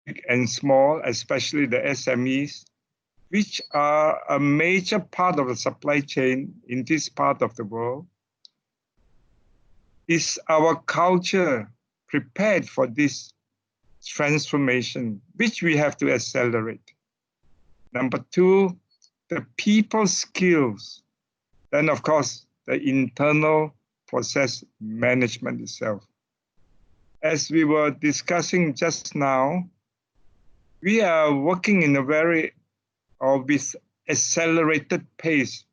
big and small, especially the SMEs, which are a major part of the supply chain in this part of the world. Is our culture prepared for this transformation, which we have to accelerate? Number two, the people skills. Then, of course, the internal process management itself. As we were discussing just now, we are working in a with accelerated pace.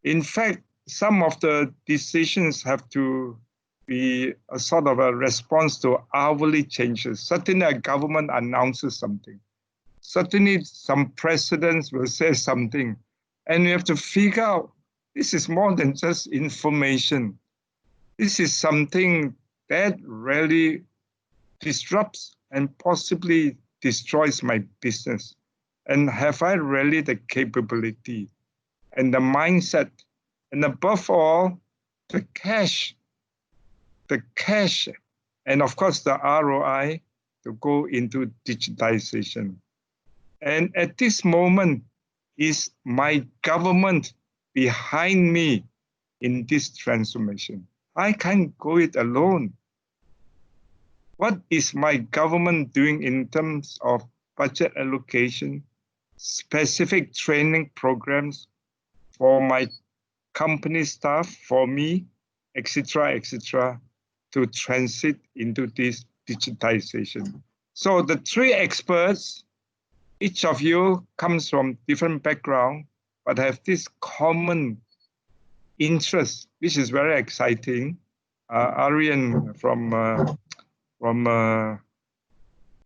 In fact, some of the decisions have to be a sort of a response to hourly changes. Certainly a government announces something. Certainly some presidents will say something. And we have to figure out, this is more than just information. This is something that really disrupts and possibly destroys my business. And have I really the capability and the mindset, and above all, the cash, and of course the ROI to go into digitization. And at this moment, is my government behind me in this transformation? I can't go it alone. What is my government doing in terms of budget allocation, specific training programs for my company staff, for me, etc., to transit into this digitization? So the three experts, each of you comes from different background, but have this common interest, which is very exciting. Aryan from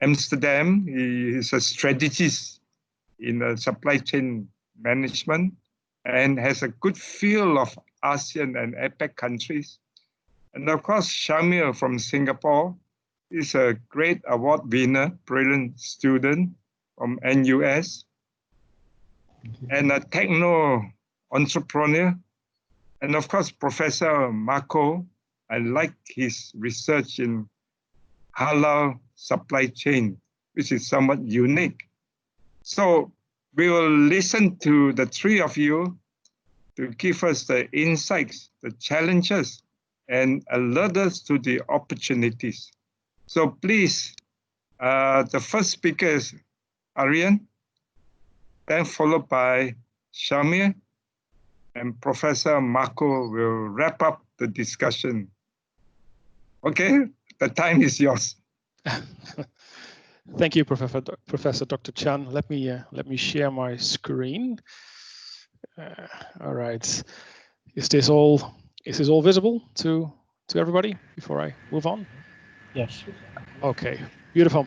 Amsterdam, he is a strategist in supply chain management and has a good feel of ASEAN and APEC countries. And of course, Shamir from Singapore is a great award winner, brilliant student from NUS, and a techno entrepreneur. And of course, Professor Marco, I like his research in halal supply chain, which is somewhat unique. So we will listen to the three of you to give us the insights, the challenges, and alert us to the opportunities. So please, the first speaker is Aryan, then followed by Shamir, and Professor Marco will wrap up the discussion. Okay, the time is yours. Thank you, Professor Dr. Chan. Let me share my screen. All right, is this all visible to everybody before I move on? Yes. Okay, beautiful.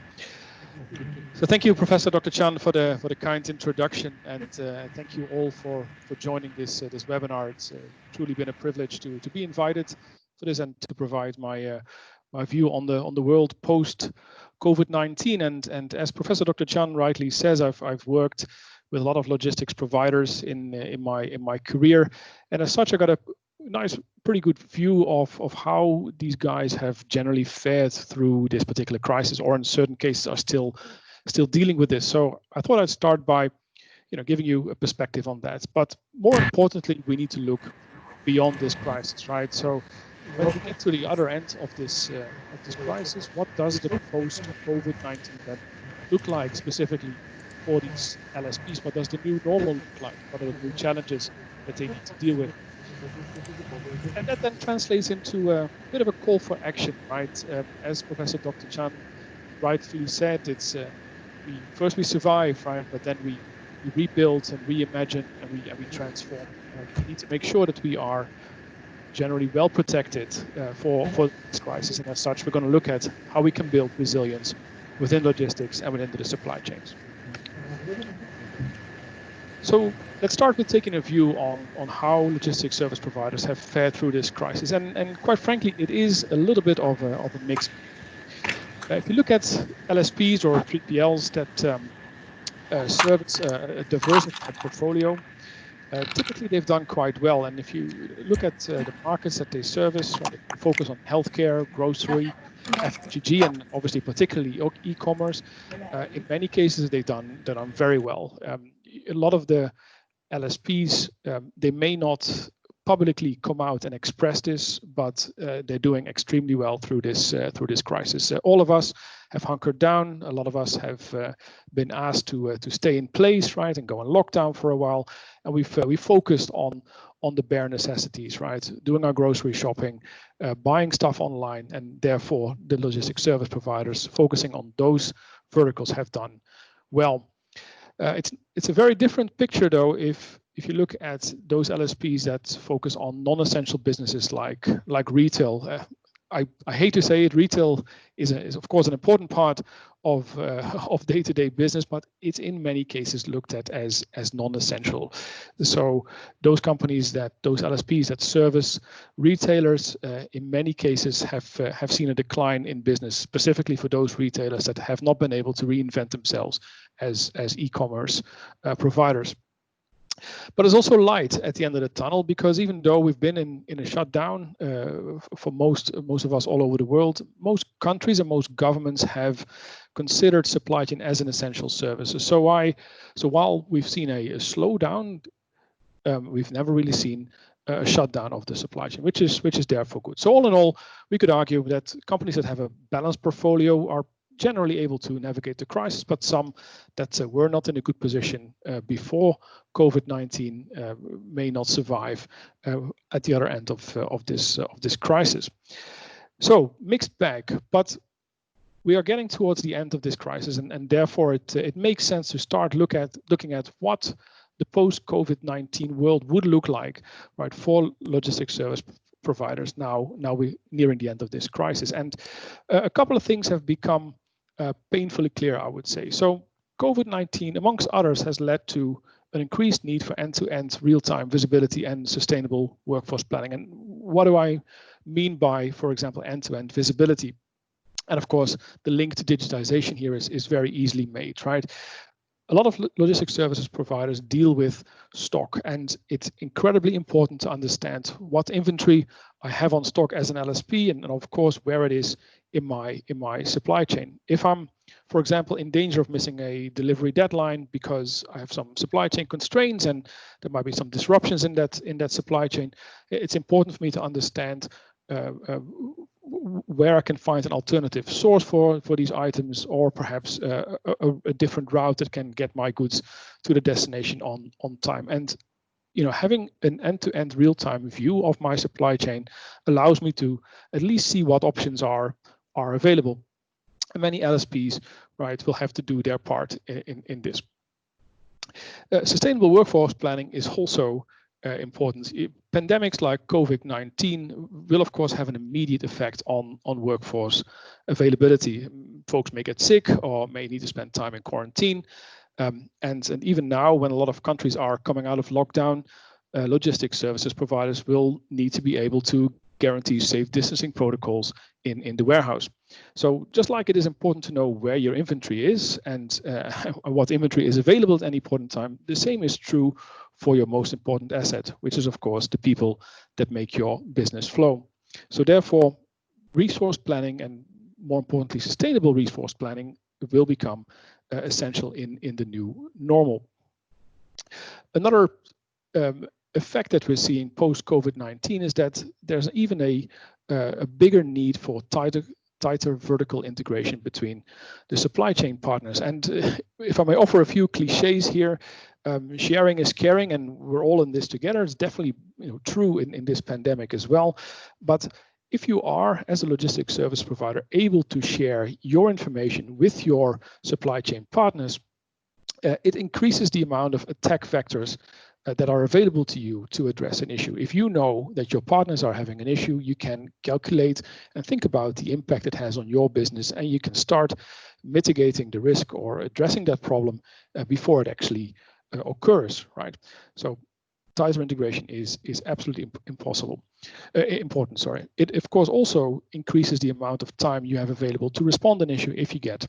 So thank you, Professor Dr. Chan, for the kind introduction, and thank you all for joining this webinar. It's truly been a privilege to be invited for this and to provide my view on the world post COVID-19. And as Professor Dr. Chan rightly says, I've worked with a lot of logistics providers in my career, and as such, I got a nice, pretty good view of how these guys have generally fared through this particular crisis, or in certain cases are still dealing with this. So I thought I'd start by, giving you a perspective on that. But more importantly, we need to look beyond this crisis, right? So when we get to the other end of this crisis, what does the post-COVID-19 then look like specifically for these LSPs? What does the new normal look like? What are the new challenges that they need to deal with? And that then translates into a bit of a call for action, right? As Professor Dr. Chan rightfully said, it's we survive, right? But then we rebuild and reimagine and we transform. We need to make sure that we are generally well protected for this crisis, and as such, we're going to look at how we can build resilience within logistics and within the supply chains. So let's start with taking a view on how logistics service providers have fared through this crisis, and quite frankly, it is a little bit of a mix. If you look at LSPs or 3PLs that service a diversified portfolio, typically they've done quite well. And if you look at the markets that they service, right, they focus on healthcare, grocery, FMCG, and obviously particularly e-commerce. In many cases, they've done very well. A lot of the LSPs, they may not publicly come out and express this, but they're doing extremely well through this crisis. All of us have hunkered down. A lot of us have been asked to stay in place, right, and go on lockdown for a while. And we focused on the bare necessities, right, doing our grocery shopping, buying stuff online, and therefore the logistics service providers focusing on those verticals have done well. It's a very different picture though if you look at those LSPs that focus on non-essential businesses like retail. I hate to say it, retail is of course an important part of day-to-day business, but it's in many cases looked at as non-essential. So those companies those LSPs that service retailers in many cases have seen a decline in business, specifically for those retailers that have not been able to reinvent themselves as e-commerce providers. But there's also light at the end of the tunnel, because even though we've been in a shutdown for most of us all over the world, most countries and most governments have considered supply chain as an essential service. So while we've seen a slowdown, we've never really seen a shutdown of the supply chain, which is therefore good. So all in all, we could argue that companies that have a balanced portfolio are generally able to navigate the crisis, but some that were not in a good position before COVID-19 may not survive at the other end of this crisis. So mixed bag, but we are getting towards the end of this crisis, and therefore it makes sense to start looking at what the post-COVID-19 world would look like, right, for logistics service providers now we're nearing the end of this crisis. And a couple of things have become painfully clear, I would say. So COVID-19, amongst others, has led to an increased need for end-to-end real-time visibility and sustainable workforce planning. And what do I mean by, for example, end-to-end visibility? And of course, the link to digitization here is very easily made, right? A lot of logistics services providers deal with stock, and it's incredibly important to understand what inventory I have on stock as an LSP, and of course where it is in my supply chain. If I'm, for example, in danger of missing a delivery deadline because I have some supply chain constraints and there might be some disruptions in that supply chain, it's important for me to understand where I can find an alternative source for these items, or perhaps a different route that can get my goods to the destination on time. And having an end-to-end real-time view of my supply chain allows me to at least see what options are available. And many LSPs, right, will have to do their part in this. Sustainable workforce planning is also important. Pandemics like COVID-19 will of course have an immediate effect on workforce availability. Folks may get sick or may need to spend time in quarantine. And even now, when a lot of countries are coming out of lockdown, logistics services providers will need to be able to guarantee safe distancing protocols in the warehouse. So just like it is important to know where your inventory is and what inventory is available at any point in time, the same is true for your most important asset, which is of course the people that make your business flow. So therefore, resource planning, and more importantly, sustainable resource planning, will become essential in the new normal. Another effect that we're seeing post-COVID-19 is that there's even a bigger need for tighter vertical integration between the supply chain partners. And if I may offer a few cliches here, sharing is caring, and we're all in this together. It's definitely true in this pandemic as well. But if you are, as a logistics service provider, able to share your information with your supply chain partners, it increases the amount of attack vectors that are available to you to address an issue. If you know that your partners are having an issue, you can calculate and think about the impact it has on your business, and you can start mitigating the risk or addressing that problem before it actually occurs, right? So tighter integration is absolutely important. Sorry. It of course also increases the amount of time you have available to respond to an issue if you get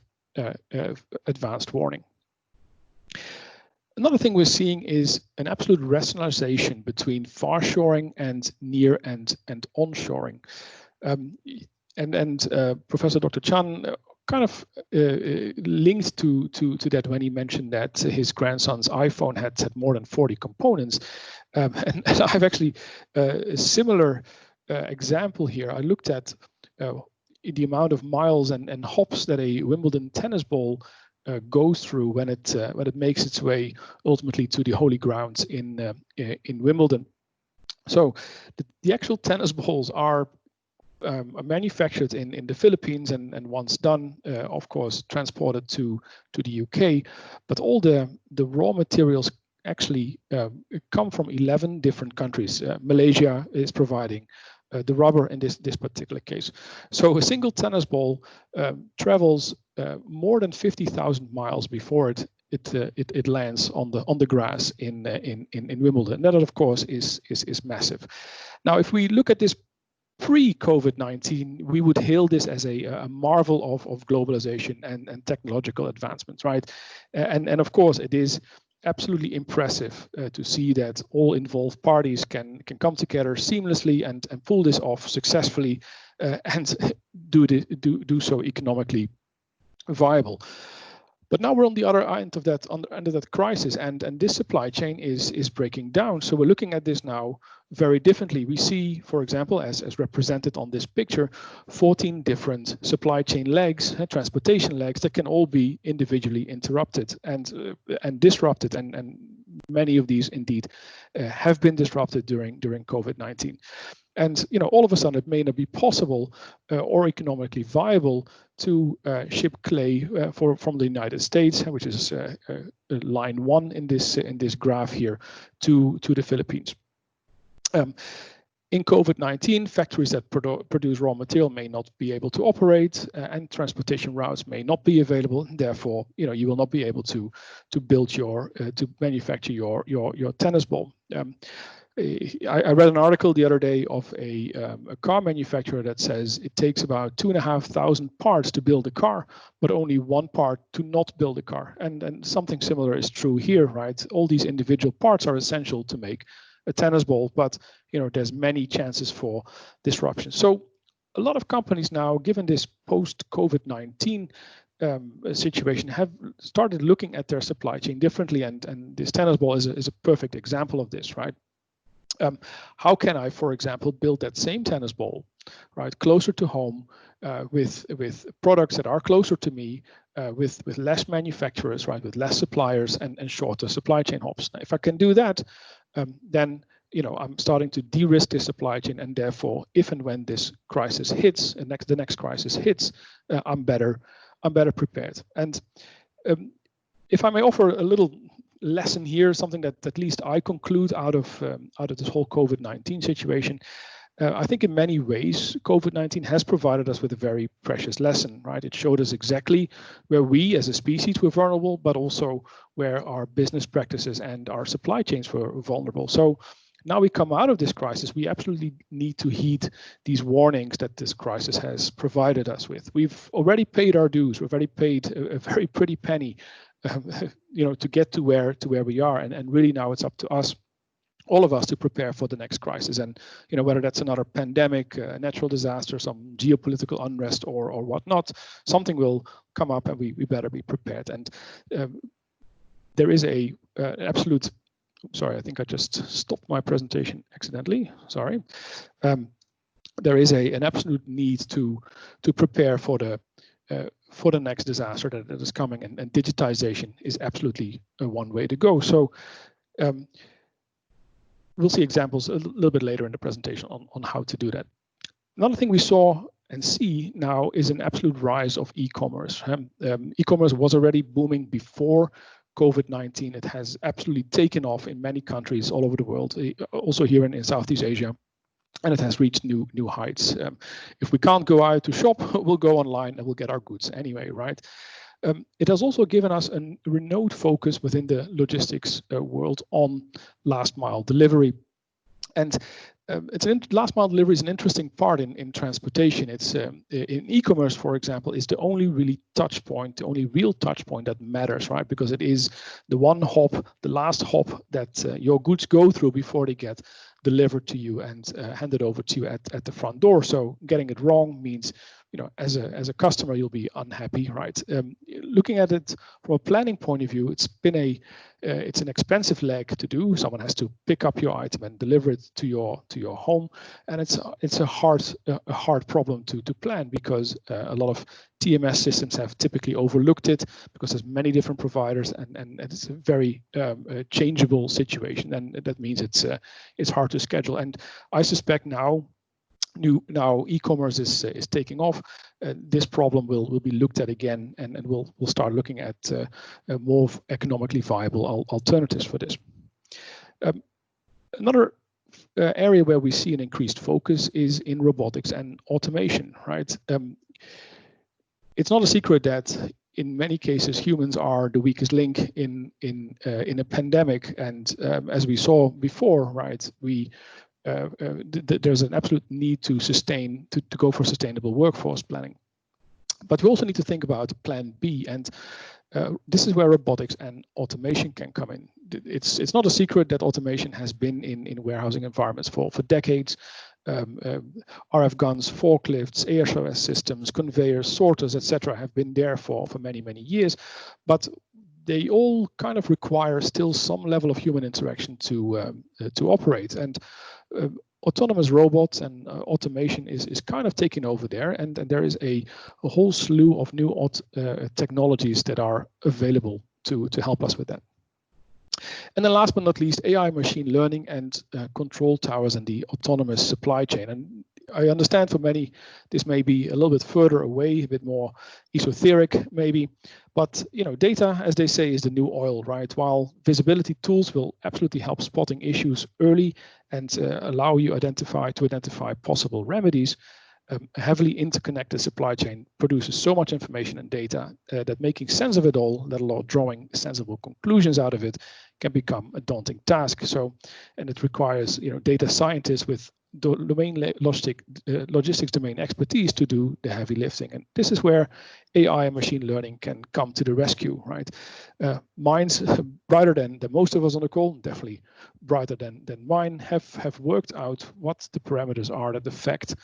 advanced warning. Another thing we're seeing is an absolute rationalization between far shoring and near and onshoring. Professor Dr. Chan kind of linked to that when he mentioned that his grandson's iPhone had more than 40 components. And I've actually a similar example here. I looked at the amount of miles and hops that a Wimbledon tennis ball goes through when it makes its way ultimately to the holy grounds in Wimbledon. So the actual tennis balls are manufactured in the Philippines and once done, of course, transported to the UK. But all the raw materials actually come from 11 different countries. Malaysia is providing the rubber in this particular case. So a single tennis ball travels more than 50,000 miles before it lands on the grass in Wimbledon. That, of course, is massive. Now, if we look at this pre-COVID-19, we would hail this as a marvel of globalization and technological advancements, right? And of course, it is absolutely impressive to see that all involved parties can come together seamlessly and pull this off successfully and do so economically viable. But now we're on the other end of that, under that crisis, and this supply chain is breaking down. So we're looking at this now very differently. We see, for example, as represented on this picture, 14 different supply chain legs, transportation legs that can all be individually interrupted and disrupted, and many of these indeed have been disrupted during COVID-19. And all of a sudden, it may not be possible or economically viable to ship clay from the United States, which is line 1 in this graph here, to the Philippines. In COVID-19, factories that produce raw material may not be able to operate, and transportation routes may not be available. Therefore, you will not be able to build to manufacture your tennis ball. I read an article the other day of a car manufacturer that says it takes about 2,500 parts to build a car, but only one part to not build a car. And something similar is true here, right? All these individual parts are essential to make a tennis ball, but there's many chances for disruption. So a lot of companies now, given this post-COVID-19 situation, have started looking at their supply chain differently, and this tennis ball is a perfect example of this, right? How can I, for example, build that same tennis ball, right, closer to home, with products that are closer to me, with less manufacturers, right, with less suppliers and shorter supply chain hops? Now, if I can do that, then I'm starting to de-risk this supply chain, and therefore, if and when this crisis hits, and the next crisis hits, I'm better prepared. And if I may offer a little lesson here, something that at least I conclude out of this whole COVID-19 situation, I think in many ways COVID-19 has provided us with a very precious lesson, right? It showed us exactly where we as a species were vulnerable, but also where our business practices and our supply chains were vulnerable. So now we come out of this crisis, we absolutely need to heed these warnings that this crisis has provided us with. We've already paid our dues. We've already paid a very pretty penny to get to where we are, and really now it's up to us, all of us, to prepare for the next crisis. And whether that's another pandemic, a natural disaster, some geopolitical unrest, or whatnot, something will come up, and we better be prepared. And there is an absolute. Sorry, I think I just stopped my presentation accidentally. Sorry. There is an absolute need to prepare for the next disaster that is coming, and digitization is absolutely one way to go. So we'll see examples a little bit later in the presentation on how to do that. Another thing we saw and see now is an absolute rise of e-commerce. E-commerce was already booming before COVID-19. It has absolutely taken off in many countries all over the world, also here in Southeast Asia, and it has reached new heights. If we can't go out to shop, we'll go online and we'll get our goods anyway, right? It has also given us a renewed focus within the logistics world on last mile delivery. And last mile delivery is an interesting part in transportation. It's in e-commerce, for example, is the only really touch point, the only real touch point that matters, right? Because it is the one hop, the last hop that your goods go through before they get delivered to you and handed over to you at the front door. So getting it wrong means, you know, as a customer, you'll be unhappy, right? Looking at it from a planning point of view, it's an expensive leg to do. Someone has to pick up your item and deliver it to your home, and it's a hard problem to plan, because a lot of TMS systems have typically overlooked it because there's many different providers, and it's a very changeable situation, and that means it's hard to schedule. And I suspect now e-commerce is taking off. This problem will be looked at again, and we'll start looking at more economically viable alternatives for this. Another area where we see an increased focus is in robotics and automation, right? It's not a secret that in many cases humans are the weakest link in a pandemic, and as we saw before, right, there's an absolute need to go for sustainable workforce planning. But we also need to think about plan B, and this is where robotics and automation can come in. It's not a secret that automation has been in warehousing environments for decades. RF guns, forklifts, ASRS systems, conveyors, sorters, etc. have been there for many years, but they all kind of require still some level of human interaction to operate. And autonomous robots and automation is kind of taking over there, and there is a whole slew of new technologies that are available to help us with that. And then last but not least, AI, machine learning, and control towers and the autonomous supply chain. And I understand for many this may be a little bit further away, a bit more esoteric maybe, but you know, data, as they say, is the new oil, right? While visibility tools will absolutely help spotting issues early and allow you to identify possible remedies, a heavily interconnected supply chain produces so much information and data that making sense of it all, let alone drawing sensible conclusions out of it, can become a daunting task. And it requires, you know, data scientists with logistics domain expertise to do the heavy lifting. And this is where AI and machine learning can come to the rescue, right? Minds brighter than most of us on the call, definitely brighter than mine, have worked out what the parameters are that affect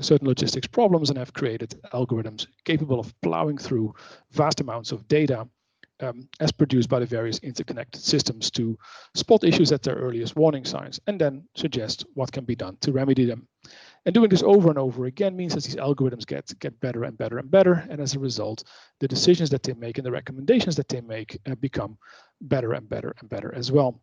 certain logistics problems, and have created algorithms capable of plowing through vast amounts of data as produced by the various interconnected systems to spot issues at their earliest warning signs, and then suggest what can be done to remedy them. And doing this over and over again means that these algorithms get better and better and better, and as a result, the decisions that they make and the recommendations that they make become better and better and better as well.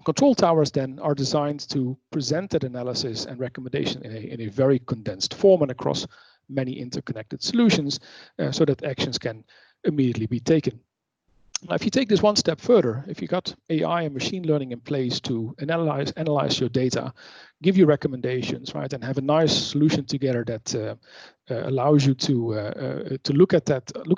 Control towers then are designed to present that analysis and recommendation in a very condensed form and across many interconnected solutions, so that actions can immediately be taken. Now, if you take this one step further, if you got AI and machine learning in place to analyze your data, give you recommendations, right, and have a nice solution together that allows you to look at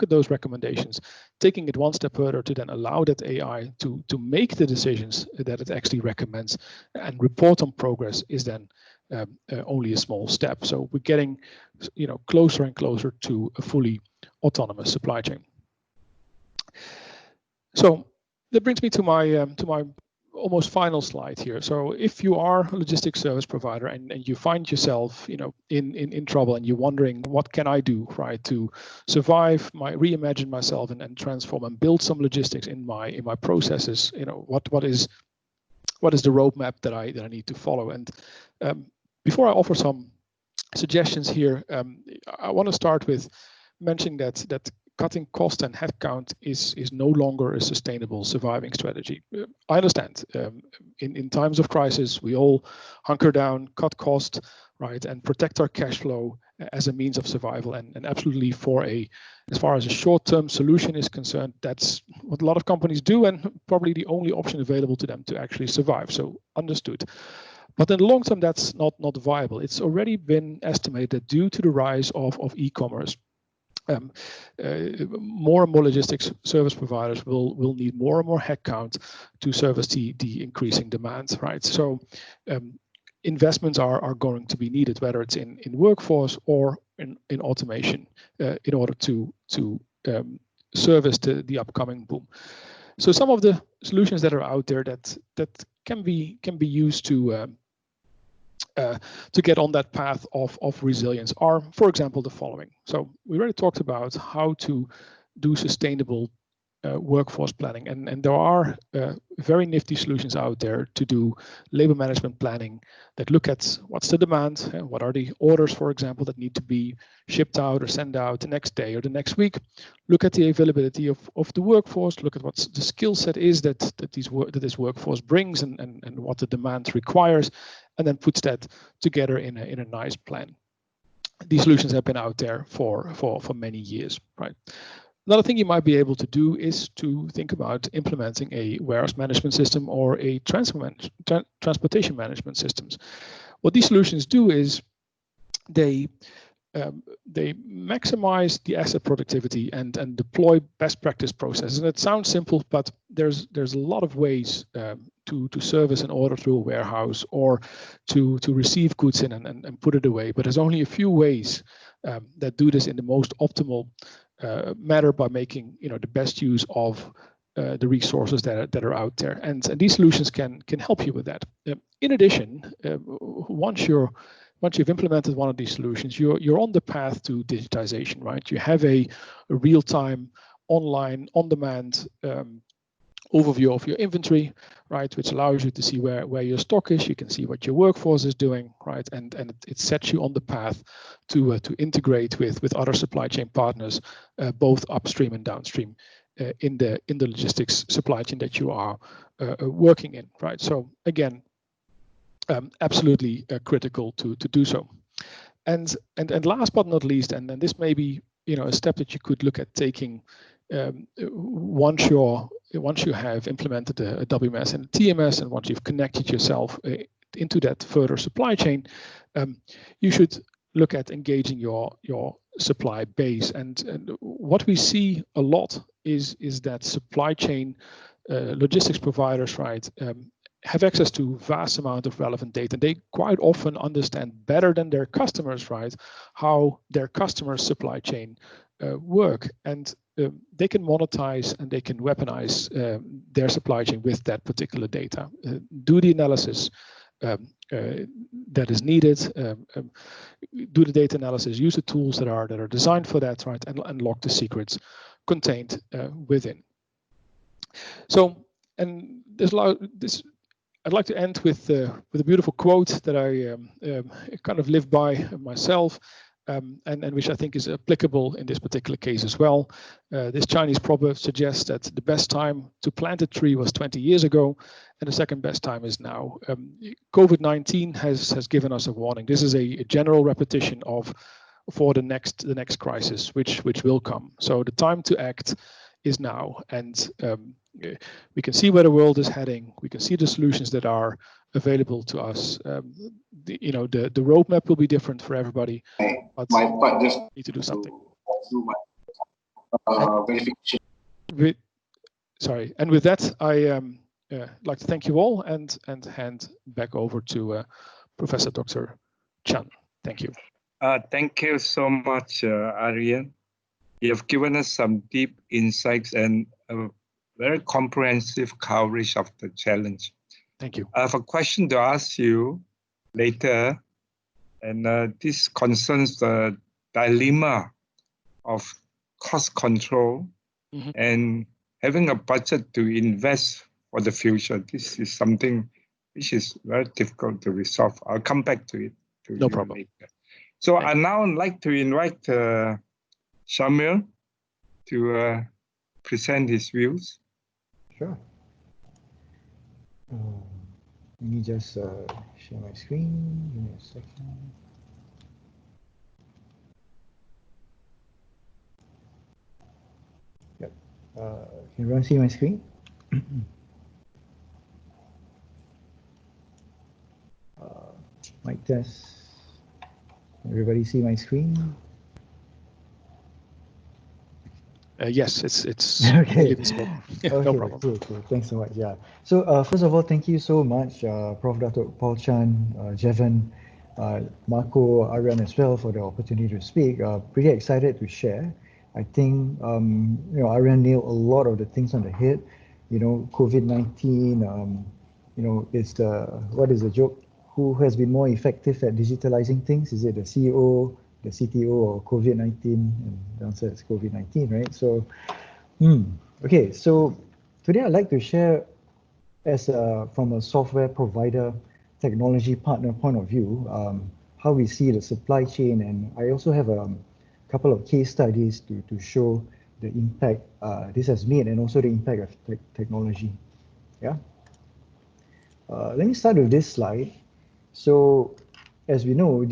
those recommendations, taking it one step further to then allow that AI to make the decisions that it actually recommends and report on progress, is then only a small step. So we're getting, you know, closer and closer to a fully autonomous supply chain. So that brings me to my almost final slide here. So if you are a logistics service provider and you find yourself, you know, in trouble, and you're wondering, what can I do, right, to survive, reimagine myself and transform and build some logistics in my processes, you know, what is the roadmap that I need to follow? And before I offer some suggestions here, I want to start with mentioning that cutting cost and headcount is no longer a sustainable surviving strategy. I understand in times of crisis, we all hunker down, cut cost, right, and protect our cash flow as a means of survival. And absolutely, as far as a short-term solution is concerned, that's what a lot of companies do, and probably the only option available to them to actually survive. So understood. But in the long term, that's not viable. It's already been estimated, due to the rise of e-commerce, more and more logistics service providers will need more and more headcount to service the increasing demand, right? So investments are going to be needed, whether it's in workforce or in automation, in order to service the upcoming boom. So some of the solutions that are out there that can be used to get on that path of resilience are, for example, the following. So we already talked about how to do sustainable workforce planning, and there are very nifty solutions out there to do labor management planning that look at what's the demand, and what are the orders, for example, that need to be shipped out or sent out the next day or the next week. Look at the availability of the workforce, look at what the skill set is that this workforce brings, and what the demand requires, and then puts that together in a nice plan. These solutions have been out there for many years, right? Another thing you might be able to do is to think about implementing a warehouse management system or a transportation management systems. What these solutions do is they maximize the asset productivity and deploy best practice processes. And it sounds simple, but there's a lot of ways to service an order through a warehouse, or to receive goods in and put it away. But there's only a few ways that do this in the most optimal manner, by making the best use of the resources that are out there, and these solutions can help you with that. In addition, once you've implemented one of these solutions, you're on the path to digitization, right? You have a real-time, online, on-demand overview of your inventory, right, which allows you to see where your stock is. You can see what your workforce is doing, right, and it sets you on the path to integrate with other supply chain partners, both upstream and downstream, in the logistics supply chain that you are working in, right? So again, absolutely critical to do so. And last but not least, and this may be a step that you could look at taking once you have implemented a WMS and a TMS, and once you've connected yourself into that further supply chain, you should look at engaging your supply base. And what we see a lot is that supply chain logistics providers, right, have access to vast amount of relevant data. They quite often understand better than their customers, right, how their customers' supply chain work, and they can monetize and they can weaponize their supply chain with that particular data. Do the analysis that is needed, do the data analysis, use the tools that are designed for that, right, and unlock the secrets contained within. So, and this I'd like to end with a beautiful quote that I kind of live by myself, and which I think is applicable in this particular case as well. This Chinese proverb suggests that the best time to plant a tree was 20 years ago, and the second best time is now. COVID-19 has given us a warning. This is a general repetition for the next crisis, which will come. So the time to act is now, and we can see where the world is heading. We can see the solutions that are available to us. The roadmap will be different for everybody, but we need to do something. Sorry, and with that, I like to thank you all and hand back over to Professor Dr. Chan. Thank you. Thank you so much, Aryan. You have given us some deep insights and a very comprehensive coverage of the challenge. Thank you. I have a question to ask you later, and this concerns the dilemma of cost control and having a budget to invest for the future. This is something which is very difficult to resolve. I'll come back to it. No problem. Later. So I now like to invite Shamil to present his views. Sure. Let me just share my screen. Give me a second. Yep. Can everyone see my screen? Mic test. Everybody see my screen? Yes, it's Okay. really visible. No Okay, problem. cool. Thanks so much. Yeah. So first of all, thank you so much, Prof. Dr. Paul Chan, Jevan, Marco, Aryan as well for the opportunity to speak. Pretty excited to share. I think Aryan nailed a lot of the things on the head. COVID-19. It's what is the joke? Who has been more effective at digitalizing things? Is it the CEO, the CTO, or COVID-19? And the answer is COVID-19, right? So. Okay, so today I'd like to share from a software provider technology partner point of view, how we see the supply chain, and I also have a couple of case studies to show the impact this has made and also the impact of technology. Yeah. Let me start with this slide. So as we know,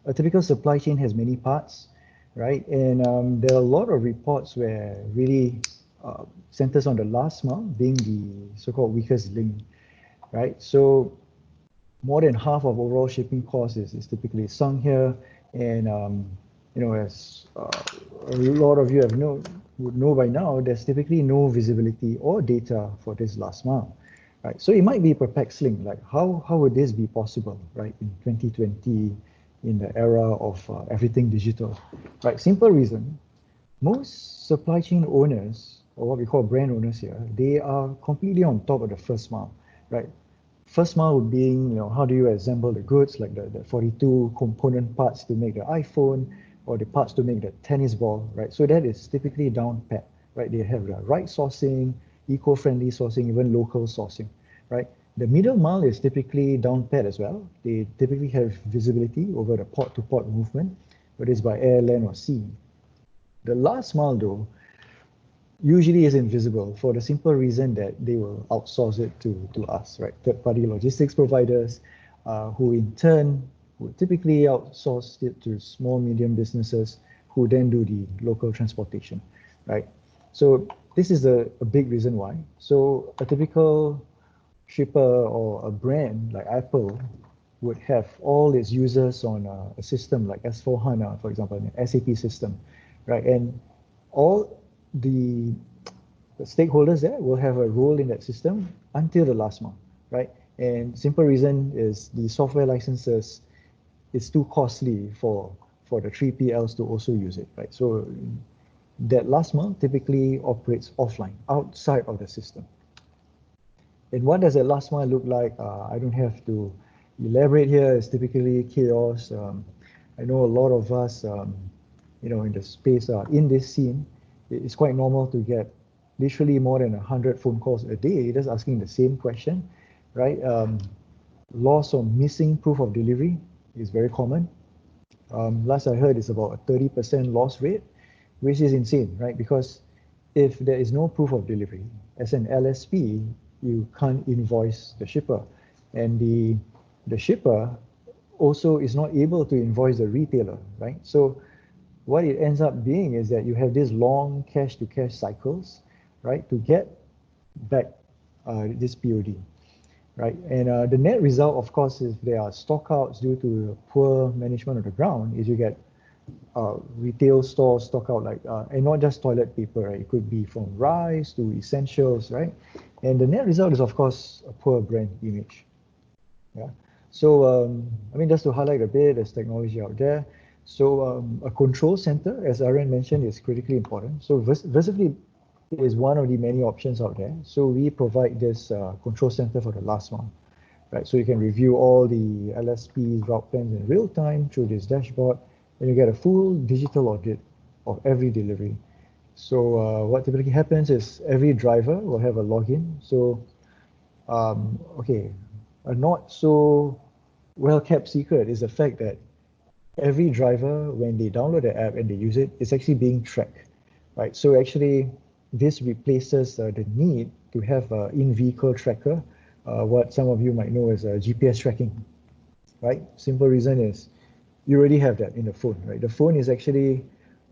a typical supply chain has many parts, right? And there are a lot of reports where really centers on the last mile being the so-called weakest link, right? So more than half of overall shipping costs is typically sunk here. And as a lot of you would know by now, there's typically no visibility or data for this last mile. Right, so it might be perplexing, like how would this be possible, right, in 2020, in the era of everything digital, right? Simple reason, most supply chain owners, or what we call brand owners here, they are completely on top of the first mile, right? First mile being, how do you assemble the goods, like the 42 component parts to make the iPhone, or the parts to make the tennis ball, right? So that is typically down pat, right? They have the right sourcing, eco-friendly sourcing, even local sourcing, right? The middle mile is typically down pat as well. They typically have visibility over the port-to-port movement, whether it's by air, land, or sea. The last mile, though, usually is invisible for the simple reason that they will outsource it to us, right? Third-party logistics providers, who in turn would typically outsource it to small, medium businesses who then do the local transportation, right? So this is a big reason why. So a typical shipper or a brand like Apple would have all its users on a system like S4HANA, for example, an SAP system, right? And all the stakeholders there will have a role in that system until the last month, right? And simple reason is the software licenses is too costly for the 3PLs to also use it, right? So that last month typically operates offline, outside of the system. And what does that last mile look like? I don't have to elaborate here. It's typically chaos. I know a lot of us, in the space, in this scene, it's quite normal to get literally more than 100 phone calls a day just asking the same question, right? Loss or missing proof of delivery is very common. Last I heard, it's about a 30% loss rate, which is insane, right? Because if there is no proof of delivery, as an LSP, you can't invoice the shipper. And the shipper also is not able to invoice the retailer, right? So what it ends up being is that you have these long cash-to-cash cycles, right, to get back this POD, right? And the net result, of course, if there are stockouts due to poor management of the ground, is you get retail stores stock out and not just toilet paper, right? It could be from rice to essentials, right? And the net result is, of course, a poor brand image. Yeah. So, just to highlight a bit, there's technology out there. So a control center, as Aaron mentioned, is critically important. So Visibly is one of the many options out there. So we provide this control center for the last one, right? So you can review all the LSPs, route plans in real time through this dashboard, and you get a full digital audit of every delivery. So what typically happens is every driver will have a login. So, okay, a not so well-kept secret is the fact that every driver, when they download the app and they use it, it's actually being tracked, right? So actually, this replaces the need to have an in-vehicle tracker, what some of you might know as GPS tracking, right? Simple reason is you already have that in the phone, right? The phone is actually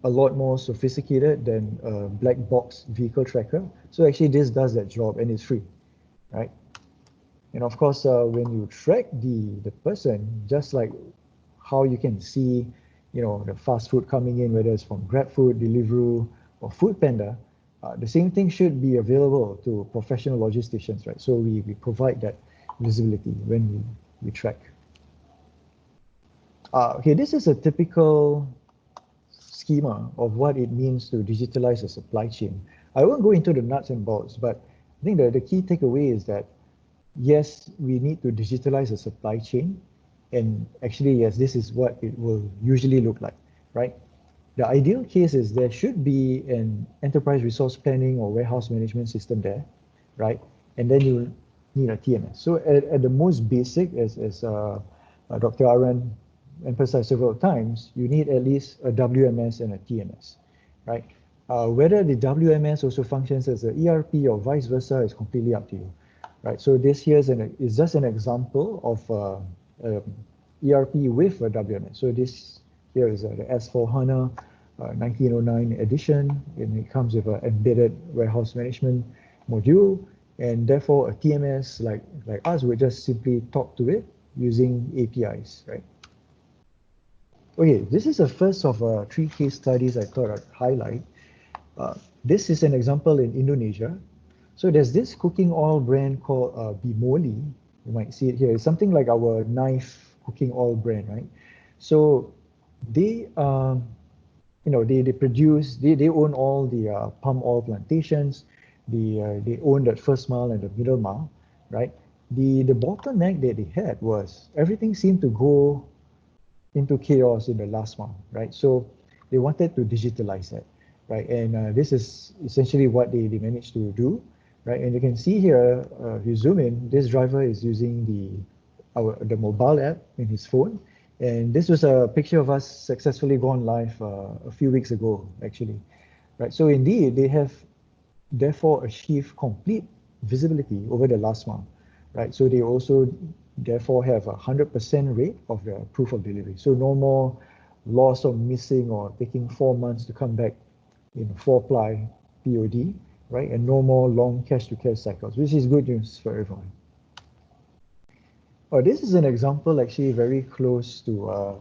a lot more sophisticated than a black box vehicle tracker. So actually, this does that job and it's free, right? And of course, when you track the person, just like how you can see, the fast food coming in, whether it's from GrabFood, Deliveroo, or Food Panda, the same thing should be available to professional logisticians, right? So we provide that visibility when we track. Okay, this is a typical schema of what it means to digitalize a supply chain. I won't go into the nuts and bolts, but I think the key takeaway is that, yes, we need to digitalize a supply chain. And actually, yes, this is what it will usually look like, right? The ideal case is there should be an enterprise resource planning or warehouse management system there, right? And then you need a TMS. So at the most basic, as Dr. Aran emphasized several times, you need at least a WMS and a TMS, right? Whether the WMS also functions as an ERP or vice versa is completely up to you, right? So this here is just an example of ERP with a WMS. So this here is the S4HANA 1909 edition, and it comes with an embedded warehouse management module, and therefore a TMS like us would just simply talk to it using APIs, right? Okay, this is the first of 3 case studies I thought I'd highlight. This is an example in Indonesia. So there's this cooking oil brand called Bimoli. You might see it here. It's something like our knife cooking oil brand, right? So they, they produce, they own all the palm oil plantations. They own that first mile and the middle mile, right? The bottleneck that they had was everything seemed to go into chaos in the last mile, right? So they wanted to digitalize that, right? And this is essentially what they managed to do, right? And you can see here, if you zoom in, this driver is using the mobile app in his phone. And this was a picture of us successfully gone live a few weeks ago, actually, right? So indeed, they have therefore achieved complete visibility over the last mile, right? So they also therefore have a 100% rate of the proof of delivery. So no more loss or missing or taking 4 months to come back in 4-ply POD, right? And no more long cash-to-cash cycles, which is good news for everyone. Oh, this is an example actually very close to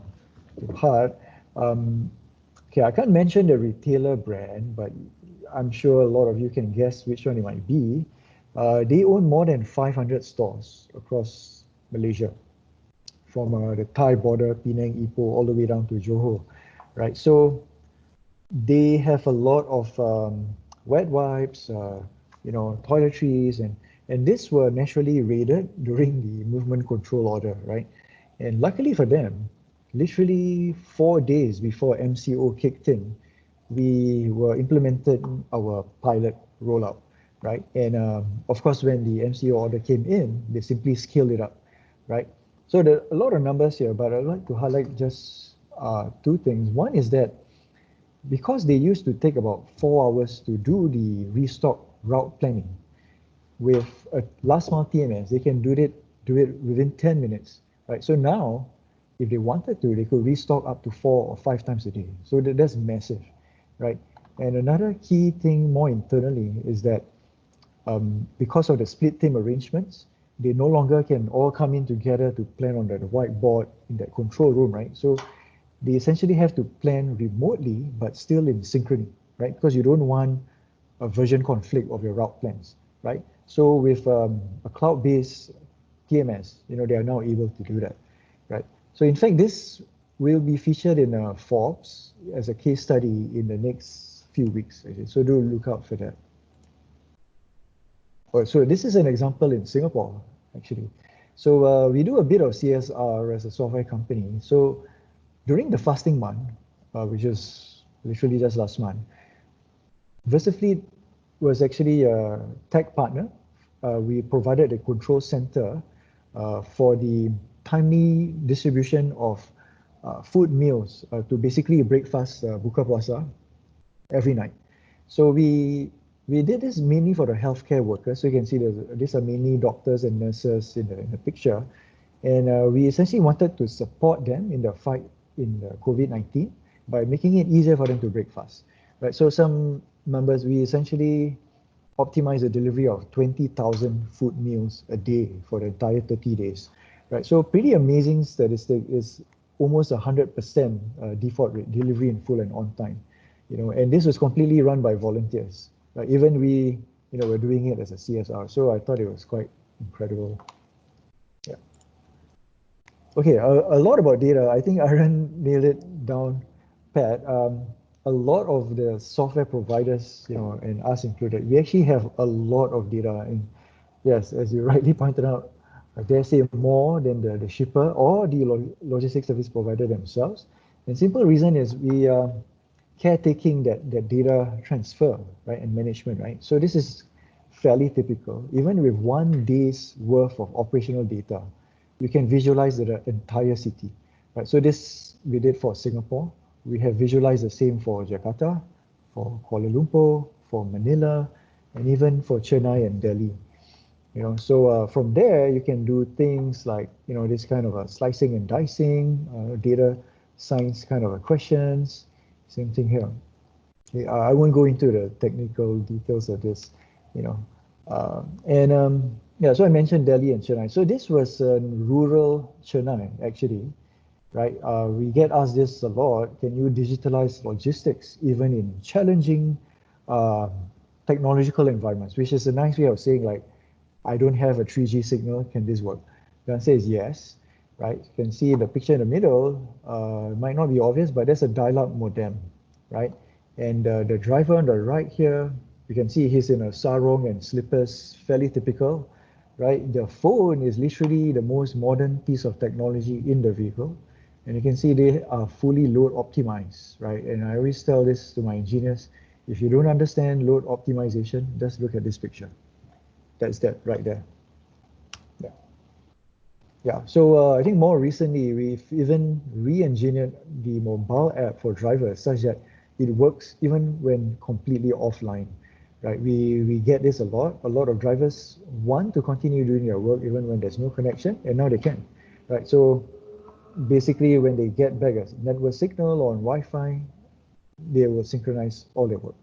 heart. Okay, I can't mention the retailer brand, but I'm sure a lot of you can guess which one it might be. They own more than 500 stores across Malaysia, from the Thai border, Penang, Ipoh, all the way down to Johor, right? So they have a lot of wet wipes, toiletries, and these were naturally raided during the movement control order, right? And luckily for them, literally 4 days before MCO kicked in, we were implemented our pilot rollout, right? And of course, when the MCO order came in, they simply scaled it up, right? So there are a lot of numbers here, but I'd like to highlight just 2 things. One is that because they used to take about 4 hours to do the restock route planning, with a last mile TMS, they can do it within 10 minutes, right? So now, if they wanted to, they could restock up to 4 or 5 times a day. So that's massive, right? And another key thing more internally is that because of the split team arrangements, they no longer can all come in together to plan on the whiteboard in that control room, right? So they essentially have to plan remotely, but still in synchrony, right? Because you don't want a version conflict of your route plans, right? So with a cloud-based TMS, they are now able to do that, right? So in fact, this will be featured in Forbes as a case study in the next few weeks. Okay? So do look out for that. So this is an example in Singapore, actually. So we do a bit of CSR as a software company. So during the fasting month, which is literally just last month, VersaFleet was actually a tech partner. We provided a control center for the timely distribution of food meals to basically breakfast, buka puasa, every night. So we did this mainly for the healthcare workers. So you can see these are mainly doctors and nurses in the picture. And we essentially wanted to support them in the fight in the COVID-19 by making it easier for them to break fast. Right. So some numbers, we essentially optimize the delivery of 20,000 food meals a day for the entire 30 days. Right. So pretty amazing statistic is almost 100% default rate, delivery in full and on time. and this was completely run by volunteers. Even we, were doing it as a CSR. So I thought it was quite incredible. Yeah. Okay, a lot about data. I think Aaron nailed it down, Pat. A lot of the software providers, and us included, we actually have a lot of data. And yes, as you rightly pointed out, I dare say more than the shipper or the logistics service provider themselves. And simple reason is we are caretaking that data transfer, right, and management, right? So this is fairly typical. Even with 1 day's worth of operational data, you can visualize the entire city, right? So this we did for Singapore. We have visualized the same for Jakarta, for Kuala Lumpur, for Manila, and even for Chennai and Delhi. So from there you can do things like this kind of a slicing and dicing, data science kind of a questions. Same thing here. I won't go into the technical details of this, yeah. So I mentioned Delhi and Chennai. So this was rural Chennai actually, right? We get asked this a lot. Can you digitalize logistics even in challenging technological environments? Which is a nice way of saying like, I don't have a 3G signal, can this work? The answer is yes, right? You can see the picture in the middle, might not be obvious, but there's a dial-up modem, right? And the driver on the right here, you can see he's in a sarong and slippers, fairly typical, right? The phone is literally the most modern piece of technology in the vehicle. And you can see they are fully load optimized, right? And I always tell this to my engineers, if you don't understand load optimization, just look at this picture. That's that right there. Yeah. Yeah. So I think more recently, we've even re-engineered the mobile app for drivers such that it works even when completely offline, right? We get this a lot. A lot of drivers want to continue doing their work even when there's no connection, and now they can, right? So basically, when they get back a network signal on Wi-Fi, they will synchronize all their work.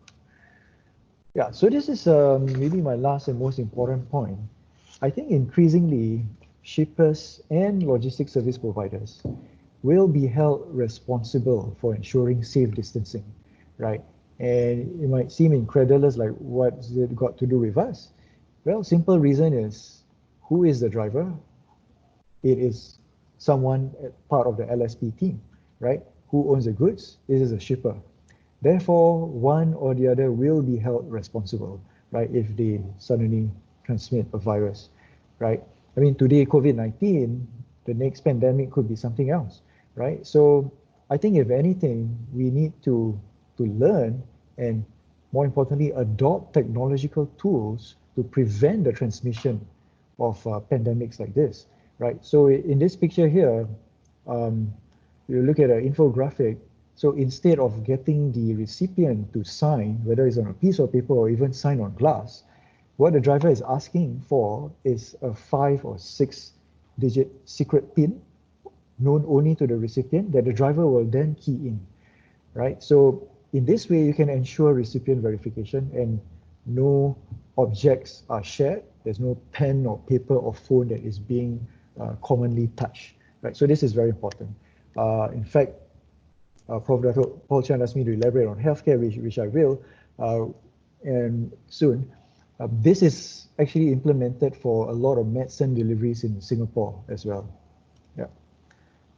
Yeah, so this is maybe my last and most important point. I think increasingly, shippers and logistics service providers will be held responsible for ensuring safe distancing, right? And it might seem incredulous, like what's it got to do with us? Well, simple reason is who is the driver? It is someone part of the LSP team, right? Who owns the goods? It is a shipper. Therefore, one or the other will be held responsible, right, if they suddenly transmit a virus, right? I mean, today, COVID-19, the next pandemic could be something else, right? So I think if anything, we need to learn and more importantly, adopt technological tools to prevent the transmission of pandemics like this, right? So in this picture here, you look at an infographic. So instead of getting the recipient to sign, whether it's on a piece of paper or even sign on glass, what the driver is asking for is a 5 or 6 digit secret PIN known only to the recipient that the driver will then key in, right? So in this way, you can ensure recipient verification and no objects are shared. There's no pen or paper or phone that is being commonly touched, right? So this is very important. In fact, Prof. Dr. Paul Chan asked me to elaborate on healthcare, which I will, and soon. This is actually implemented for a lot of medicine deliveries in Singapore as well. Yeah.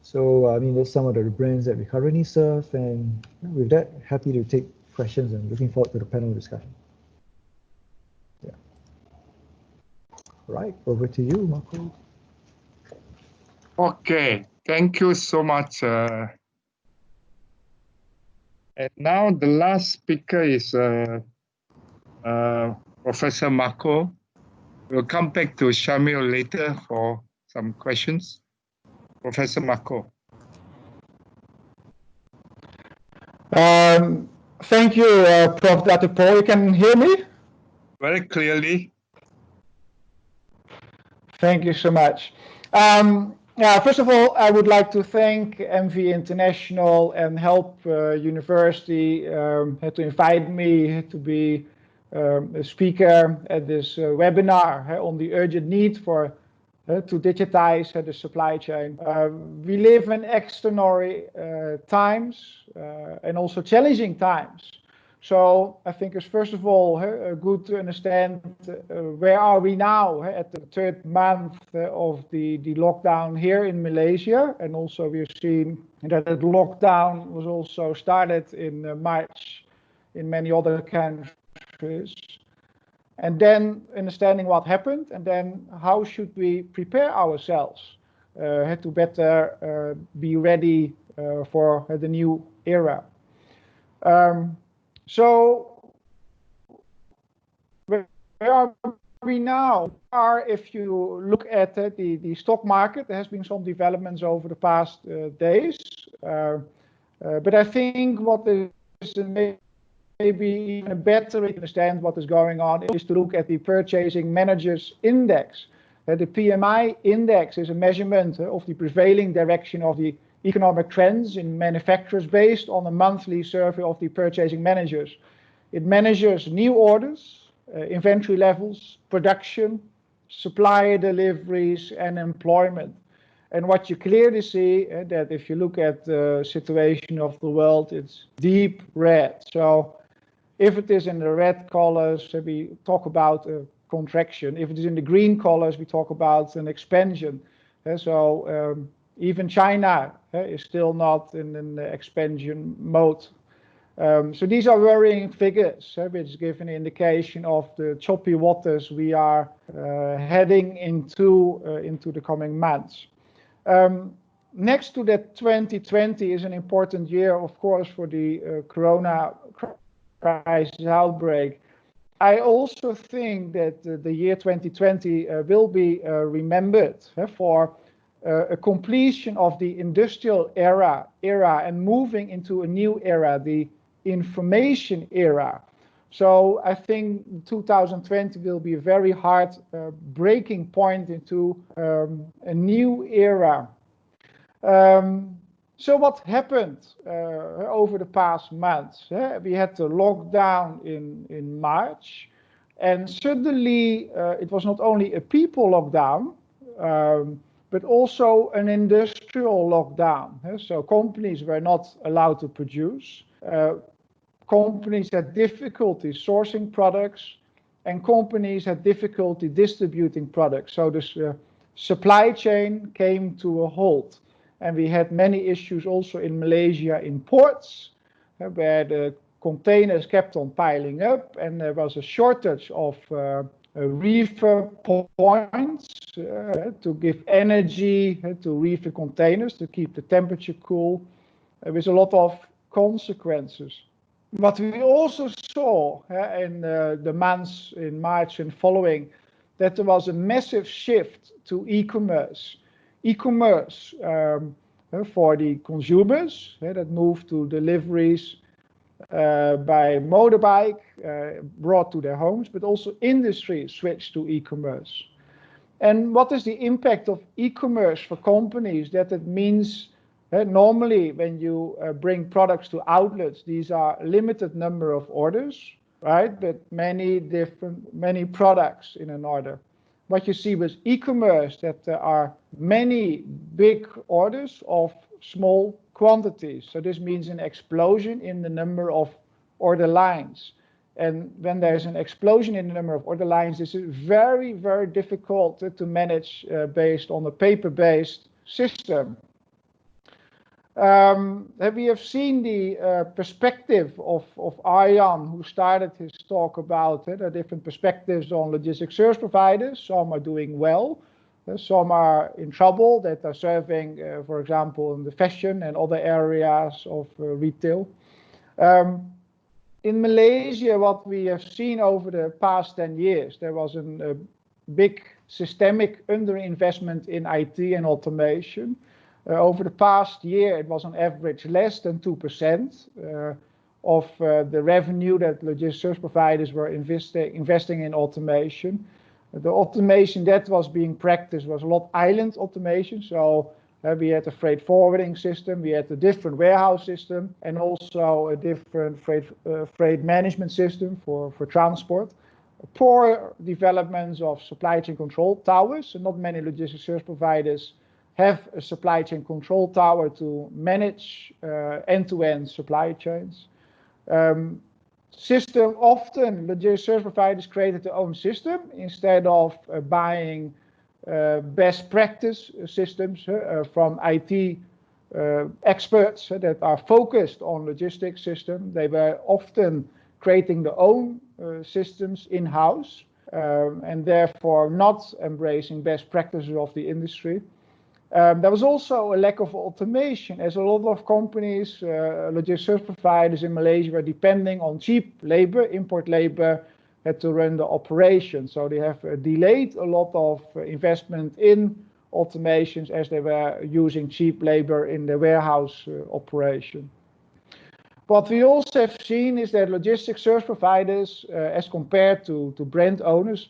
So, I mean, there's some of the brands that we currently serve, and with that, happy to take questions and looking forward to the panel discussion. Yeah. Right, over to you, Marco. Okay, thank you so much. And now the last speaker is Professor Marco. We'll come back to Shamil later for some questions. Professor Marco. Thank you, Prof. Dr. Paul. You can hear me? Very clearly. Thank you so much. First of all, I would like to thank MV International and Help University to invite me to be a speaker at this webinar on the urgent need for to digitize the supply chain. We live in extraordinary times and also challenging times. So I think it's first of all good to understand where are we now at the third month of the lockdown here in Malaysia, and also we've seen that the lockdown was also started in March in many other countries. And then understanding what happened, and then how should we prepare ourselves to better be ready for the new era. So where are we now? If you look at the stock market, there has been some developments over the past days. But I think what is maybe even a better way to understand what is going on is to look at the Purchasing Managers Index. The PMI index is a measurement of the prevailing direction of the economic trends in manufacturers based on a monthly survey of the purchasing managers. It measures new orders, inventory levels, production, supplier deliveries, and employment. And what you clearly see that if you look at the situation of the world, it's deep red. So if it is in the red colors, we talk about a contraction. If it is in the green colors, we talk about an expansion. So even China is still not in an expansion mode. So these are worrying figures, which give an indication of the choppy waters we are heading into the coming months. Next to that, 2020 is an important year, of course, for the corona crisis outbreak. I also think that the year 2020 will be remembered for a completion of the industrial era and moving into a new era, the information era. So I think 2020 will be a very hard breaking point into a new era. So what happened over the past months? We had the lockdown in March, and suddenly it was not only a people lockdown, but also an industrial lockdown. So companies were not allowed to produce. Companies had difficulty sourcing products, and companies had difficulty distributing products. So this supply chain came to a halt. And we had many issues also in Malaysia in ports, where the containers kept on piling up, and there was a shortage of reefer points to give energy to reefer containers to keep the temperature cool, with a lot of consequences. What we also saw in the months in March and following, that there was a massive shift to e-commerce. E-commerce for the consumers that moved to deliveries by motorbike brought to their homes, but also industry switched to e-commerce. And what is the impact of e-commerce for companies? That it means normally when you bring products to outlets, these are a limited number of orders, right? But many products in an order. What you see with e-commerce, that there are many big orders of small quantities. So this means an explosion in the number of order lines. And when there's an explosion in the number of order lines, this is very, very difficult to manage based on a paper-based system. We have seen the perspective of Arjan, who started his talk about the different perspectives on logistics service providers. Some are doing well, some are in trouble, that are serving, for example, in the fashion and other areas of retail. In Malaysia, what we have seen over the past 10 years, there was a big systemic underinvestment in IT and automation. Over the past year, it was on average less than 2% of the revenue that logistics service providers were investing in automation. The automation that was being practiced was a lot island automation. So we had a freight forwarding system, we had a different warehouse system, and also a different freight management system for transport. poor developments of supply chain control towers. And not many logistics service providers have a supply chain control tower to manage end-to-end supply chains. Often logistics service providers created their own system instead of buying best practice systems from IT experts that are focused on logistics system. They were often creating their own systems in-house and therefore not embracing best practices of the industry. There was also a lack of automation, as a lot of companies, logistics service providers in Malaysia were depending on cheap labor, import labor, had to run the operation. So they have delayed a lot of investment in automations as they were using cheap labor in the warehouse operation. What we also have seen is that logistics service providers, as compared to brand owners,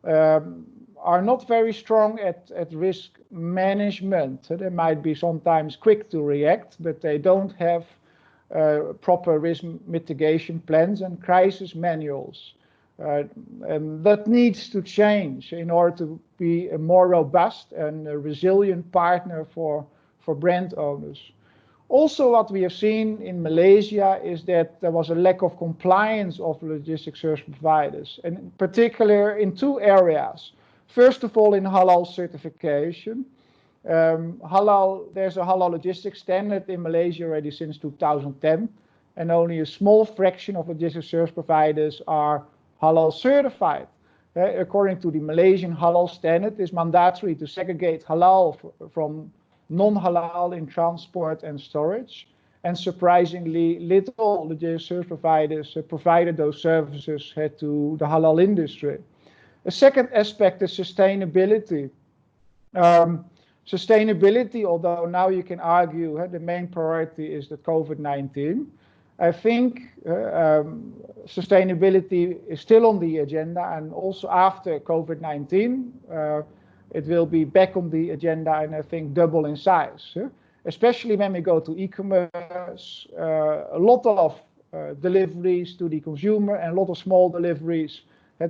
are not very strong at risk management. So they might be sometimes quick to react, but they don't have proper risk mitigation plans and crisis manuals. And that needs to change in order to be a more robust and a resilient partner for brand owners. Also, what we have seen in Malaysia is that there was a lack of compliance of logistics service providers, and in particular in two areas. First of all, in halal certification. There's a halal logistics standard in Malaysia already since 2010, and only a small fraction of logistics service providers are halal certified. According to the Malaysian halal standard, it's mandatory to segregate halal from non-halal in transport and storage. And surprisingly, little logistics service providers provided those services to the halal industry. A second aspect is sustainability. Sustainability, although now you can argue the main priority is the COVID-19, I think sustainability is still on the agenda, and also after COVID-19, it will be back on the agenda, and I think double in size. Especially when we go to e-commerce, a lot of deliveries to the consumer and a lot of small deliveries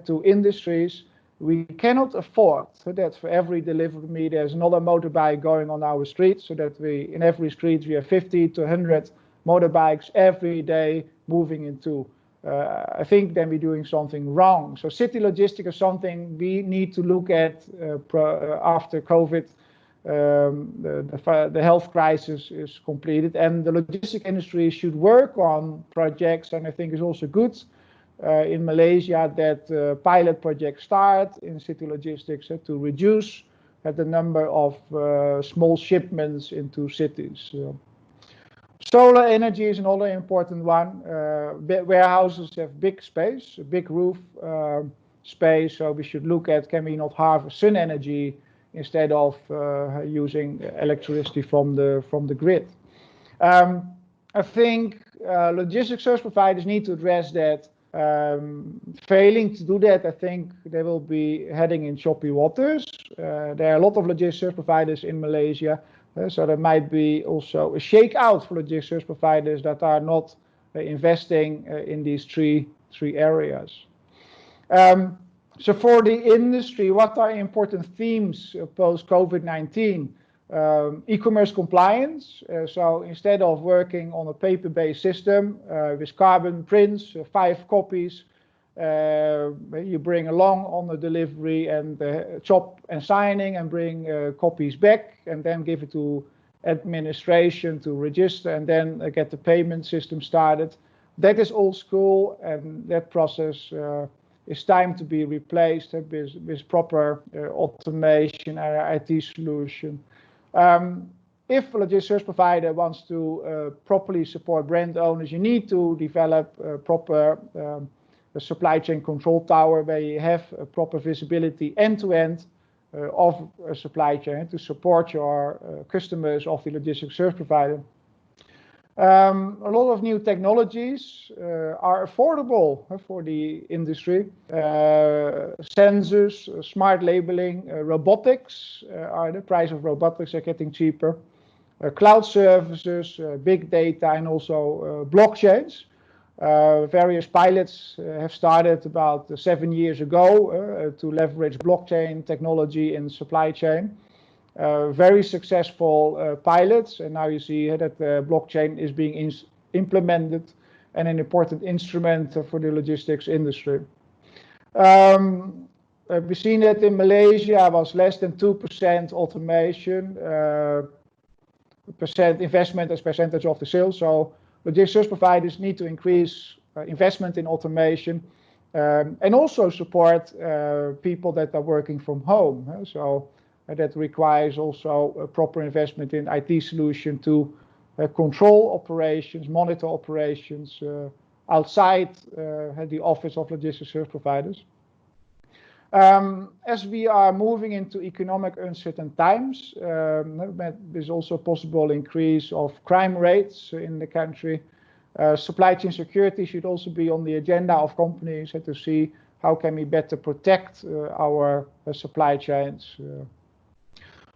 to industries. We cannot afford that for every delivery there's another motorbike going on our streets, so that in every street we have 50 to 100 motorbikes every day moving into. I think then we're doing something wrong. So city logistics is something we need to look at after COVID. The health crisis is completed, and the logistics industry should work on projects, and I think it's also good in Malaysia that pilot projects start in city logistics to reduce the number of small shipments into cities. Solar energy is another important one. Warehouses have big space, a big roof space, so we should look at, can we not harvest sun energy instead of using electricity from the grid. I think logistics service providers need to address that. Failing to do that, I think they will be heading in choppy waters. There are a lot of logistics service providers in Malaysia, so there might be also a shakeout for logistics service providers that are not investing in these three areas. So for the industry, what are important themes post COVID-19? E-commerce compliance. So instead of working on a paper-based system with carbon prints, 5 copies, you bring along on the delivery and chop and signing and bring copies back and then give it to administration to register and then get the payment system started. That is old school, and that process is time to be replaced with proper automation and IT solution. If a logistics service provider wants to properly support brand owners, you need to develop a proper supply chain control tower where you have a proper visibility end-to-end of a supply chain to support your customers of the logistics service provider. A lot of new technologies are affordable for the industry. Sensors, smart labeling, robotics, the price of robotics are getting cheaper. Cloud services, big data, and also blockchains. Various pilots have started about 7 years ago to leverage blockchain technology in supply chain. Very successful pilots, and now you see that blockchain is being implemented and an important instrument for the logistics industry. We've seen that in Malaysia was less than 2% automation, percent investment as percentage of the sales. So logistics providers need to increase investment in automation and also support people that are working from home. So that requires also a proper investment in IT solution to control operations, monitor operations outside the office of logistics service providers. As we are moving into economic uncertain times, there's also a possible increase of crime rates in the country. Supply chain security should also be on the agenda of companies to see how can we better protect our supply chains.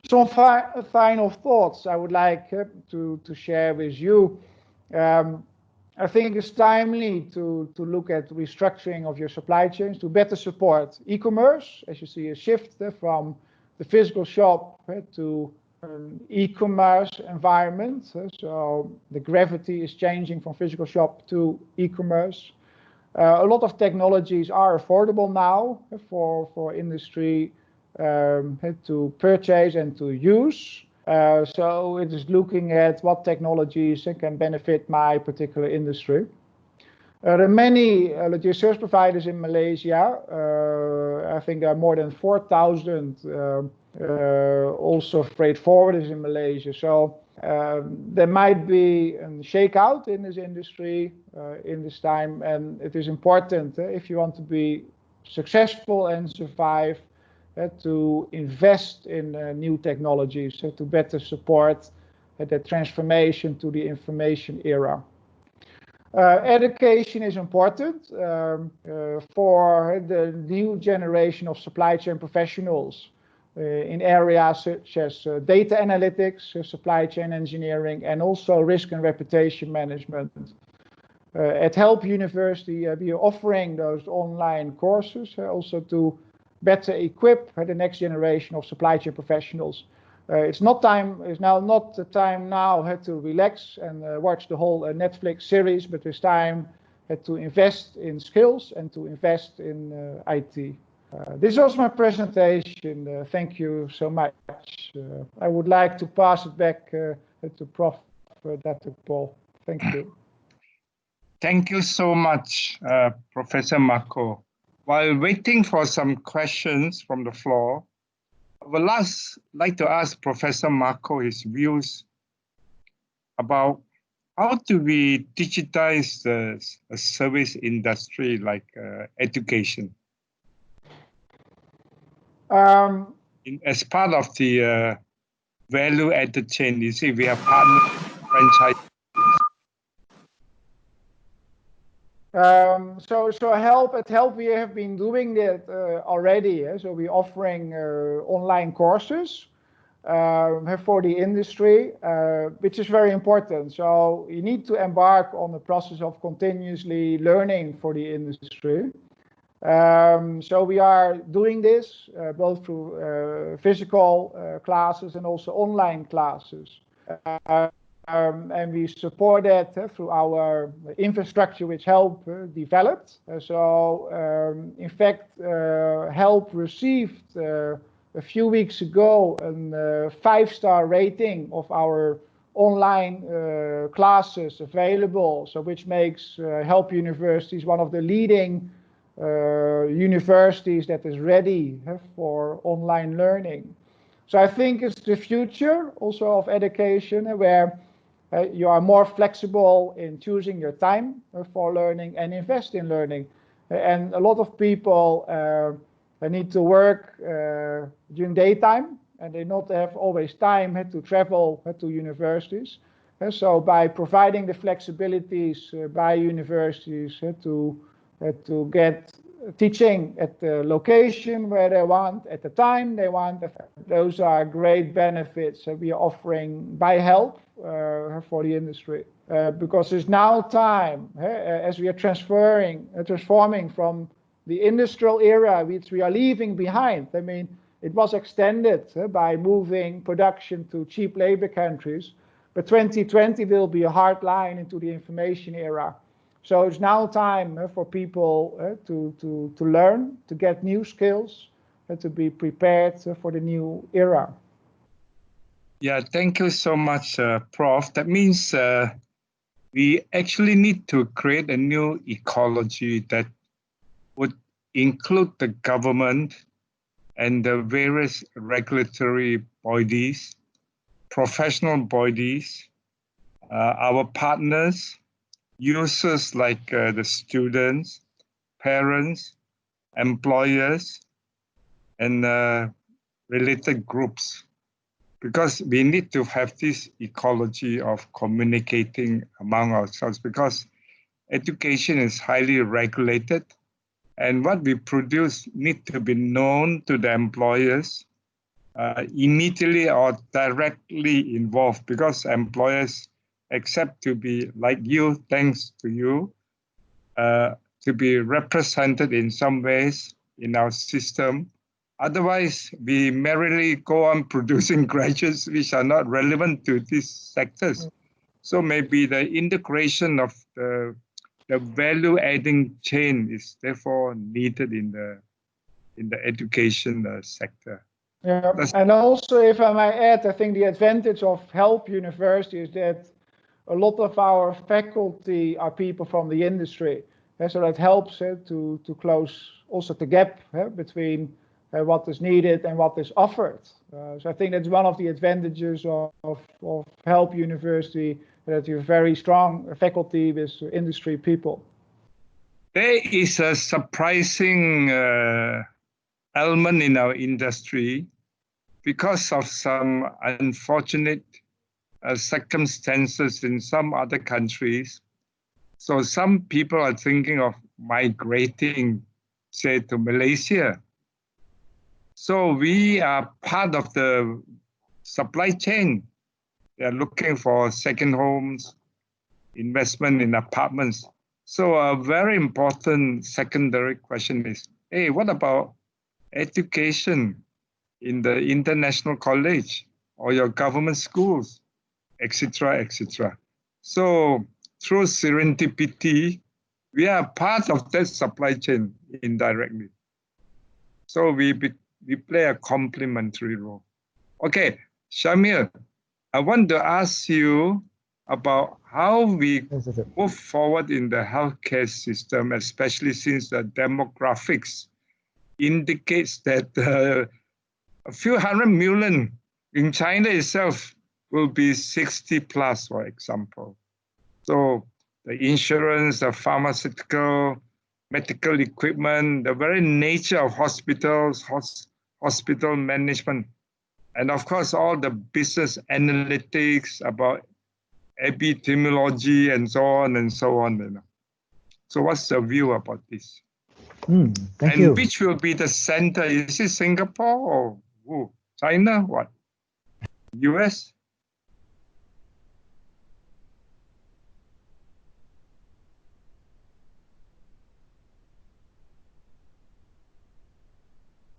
Some final thoughts I would like to share with you. I think it's timely to look at restructuring of your supply chains to better support e-commerce, as you see a shift from the physical shop to an e-commerce environment. So the gravity is changing from physical shop to e-commerce. A lot of technologies are affordable now for industry to purchase and to use. So it is looking at what technologies can benefit my particular industry. There are many logistics service providers in Malaysia. I think there are more than 4,000 also freight forwarders in Malaysia. So there might be a shakeout in this industry in this time, and it is important if you want to be successful and survive to invest in new technologies to better support the transformation to the information era. Education is important for the new generation of supply chain professionals in areas such as data analytics, supply chain engineering, and also risk and reputation management. At Help University, we are offering those online courses also to better equip the next generation of supply chain professionals. It's now not the time now to relax and watch the whole Netflix series, but it's time to invest in skills and to invest in IT. This was my presentation. Thank you so much. I would like to pass it back to Prof. Dr. Paul. Thank you. Thank you so much, Professor Marco. While waiting for some questions from the floor, I would like to ask Professor Marco his views about how do we digitize the service industry like education? As part of the value-added chain, you see we have partners, franchise. So at Help we have been doing that already. So we're offering online courses for the industry, which is very important. So you need to embark on the process of continuously learning for the industry. So we are doing this both through physical classes and also online classes. And we support that through our infrastructure which Help developed. In fact, Help received a few weeks ago a 5-star rating of our online classes available, so which makes Help Universities one of the leading universities that is ready for online learning. So I think it's the future also of education where you are more flexible in choosing your time for learning and invest in learning. And a lot of people need to work during daytime and they not have always time to travel to universities. So by providing the flexibilities by universities to get teaching at the location where they want, at the time they want. Those are great benefits that we are offering by help for the industry. Because it's now time, as we are transforming from the industrial era, which we are leaving behind. I mean, it was extended by moving production to cheap labor countries, but 2020 will be a hard line into the information era. So it's now time for people to learn, to get new skills, to be prepared for the new era. Yeah, thank you so much, Prof. That means we actually need to create a new ecology that would include the government and the various regulatory bodies, professional bodies, our partners, users like the students, parents, employers, and related groups. Because we need to have this ecology of communicating among ourselves, because education is highly regulated, and what we produce need to be known to the employers immediately or directly involved, because employers accept to be like you, thanks to you, to be represented in some ways in our system. Otherwise, we merely go on producing graduates which are not relevant to these sectors. So maybe the integration of the value-adding chain is therefore needed in the education sector. Yeah, and also, if I might add, I think the advantage of Help University is that a lot of our faculty are people from the industry. So that helps to close also the gap between what is needed and what is offered. So I think that's one of the advantages of Help University, that you have very strong faculty with industry people. There is a surprising element in our industry because of some unfortunate circumstances in some other countries. So some people are thinking of migrating, say, to Malaysia. So we are part of the supply chain. They are looking for second homes, investment in apartments. So a very important secondary question is, hey, what about education in the international college or your government schools, etc., etc. So through serendipity, we are part of that supply chain indirectly. So we play a complementary role. Okay, Shamir, I want to ask you about how we move forward in the healthcare system, especially since the demographics indicates that a few hundred million in China itself will be 60 plus, for example. So the insurance, the pharmaceutical, medical equipment, the very nature of hospitals, hospital management, and of course, all the business analytics about epidemiology and so on and so on. You know. So what's your view about this? Thank you. Which will be the center? Is it Singapore or China? What? US?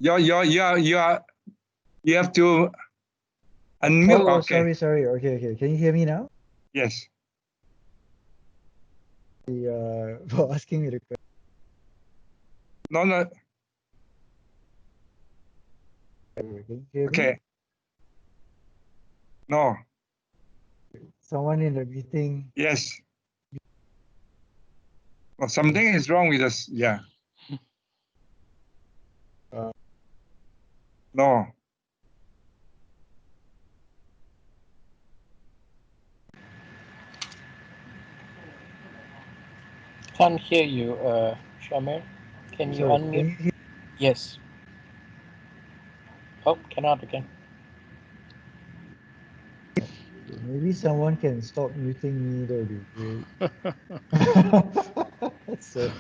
You have to unmute. Oh, okay. sorry. Okay. Can you hear me now? Yes. For asking me the question. No. Can you hear Okay. me? No. Someone in the meeting. Yes. Well, something is wrong with us. Yeah. No. Can't hear you, Shamir. Can you unmute? Can you hear? Yes. Oh, cannot again. Maybe someone can stop muting me. That would be great. So,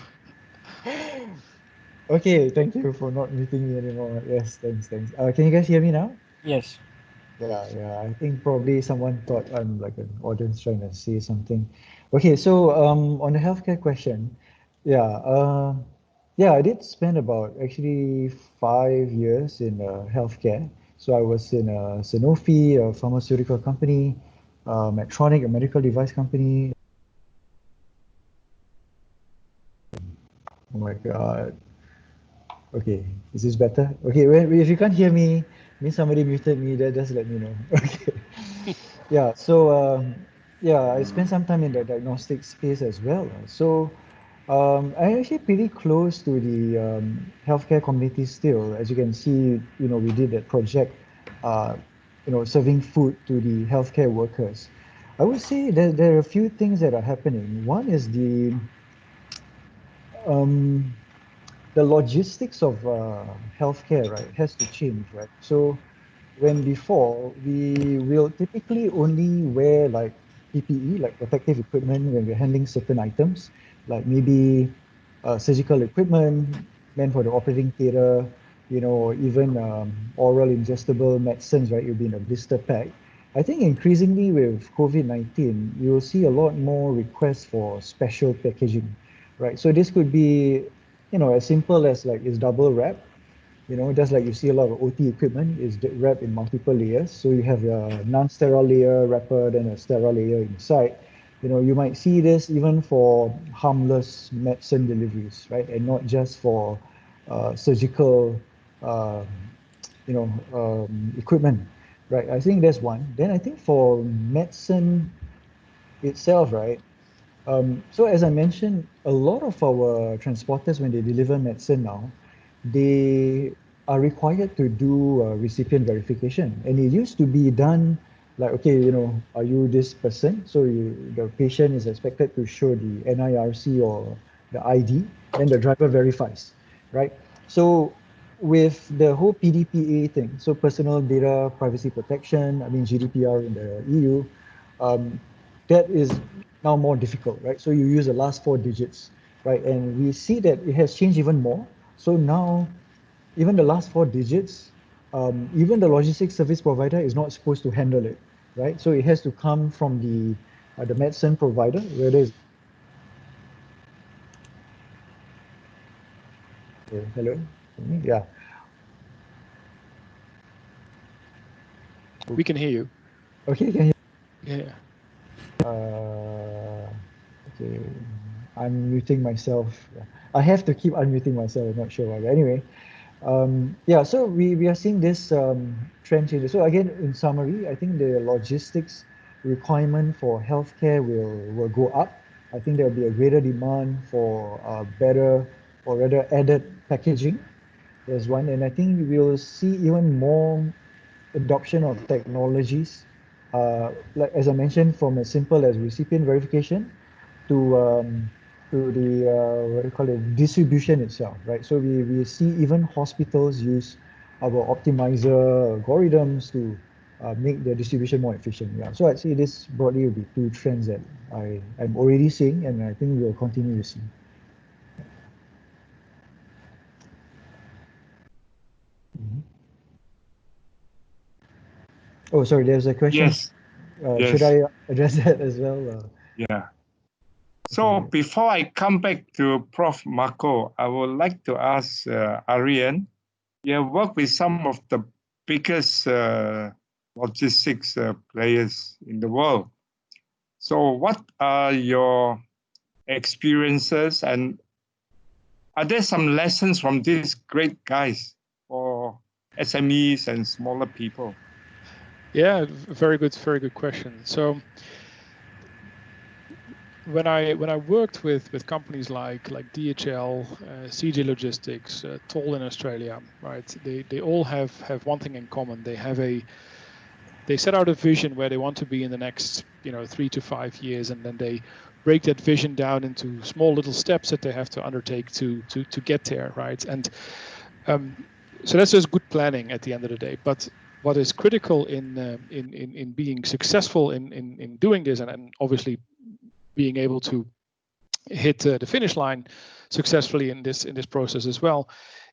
Okay, thank you for not muting me anymore. Yes, thanks. Can you guys hear me now? Yes. Yeah. I think probably someone thought I'm like an audience trying to say something. Okay, so on the healthcare question, yeah, yeah, I did spend about actually 5 years in healthcare. So I was in Sanofi, a pharmaceutical company, Medtronic, a medical device company. Oh my God. Okay, is this better? Okay, if you can't hear me, means somebody muted me, then just let me know. Okay. Yeah, so yeah, I spent some time in the diagnostic space as well. So I'm actually pretty close to the healthcare community still. As you can see, we did that project, uh, serving food to the healthcare workers. I would say that there are a few things that are happening. One is um, the logistics of healthcare, right, has to change, right? So when before we will typically only wear like PPE, like protective equipment, when we're handling certain items, like maybe surgical equipment meant for the operating theater, or even oral ingestible medicines, right? You'll be in a blister pack. I think increasingly with COVID-19, you will see a lot more requests for special packaging, right? So this could be, as simple as like it's double wrap, just like you see a lot of OT equipment is wrapped in multiple layers. So you have a non-sterile layer wrapper, then a sterile layer inside. You might see this even for harmless medicine deliveries, right? And not just for surgical, um, equipment, right? I think that's one. Then I think for medicine itself, right? So as I mentioned, a lot of our transporters, when they deliver medicine now, they are required to do recipient verification. And it used to be done like, okay, are you this person? So the patient is expected to show the NIRC or the ID, then the driver verifies, right? So with the whole PDPA thing, so personal data privacy protection, I mean GDPR in the EU, that is now more difficult, right? So you use the last 4 digits, right? And we see that it has changed even more. So now, even the last 4 digits, even the logistics service provider is not supposed to handle it, right? So it has to come from the medicine provider, whether it's hello, yeah. We can hear you. Okay, can you? Yeah. Okay, I'm muting myself. Yeah. I have to keep unmuting myself. I'm not sure why. But anyway, yeah, so we are seeing this trend changes. So again, in summary, I think the logistics requirement for healthcare will go up. I think there'll be a greater demand for better or rather added packaging. There's one, and I think we'll see even more adoption of technologies, like as I mentioned, from as simple as recipient verification to the what do you call it, distribution itself, right? So we see even hospitals use our optimizer algorithms to make their distribution more efficient. Yeah. So I'd say this broadly will be two trends that I'm already seeing, and I think we'll continue to see. Mhm. Oh, sorry, there's a question. Yes, Should yes, I address that as well? yeah. So Okay. before I come back to Prof. Marco, I would like to ask Arian, you have worked with some of the biggest logistics players in the world. So what are your experiences, and are there some lessons from these great guys for SMEs and smaller people? Yeah, very good question. So when I worked with companies like DHL, CJ Logistics, Toll in Australia, right? They all have one thing in common. They set out a vision where they want to be in the next 3 to 5 years, and then they break that vision down into small little steps that they have to undertake to get there, right? And so that's just good planning at the end of the day. But what is critical in being successful in doing this, and obviously being able to hit the finish line successfully in this process as well,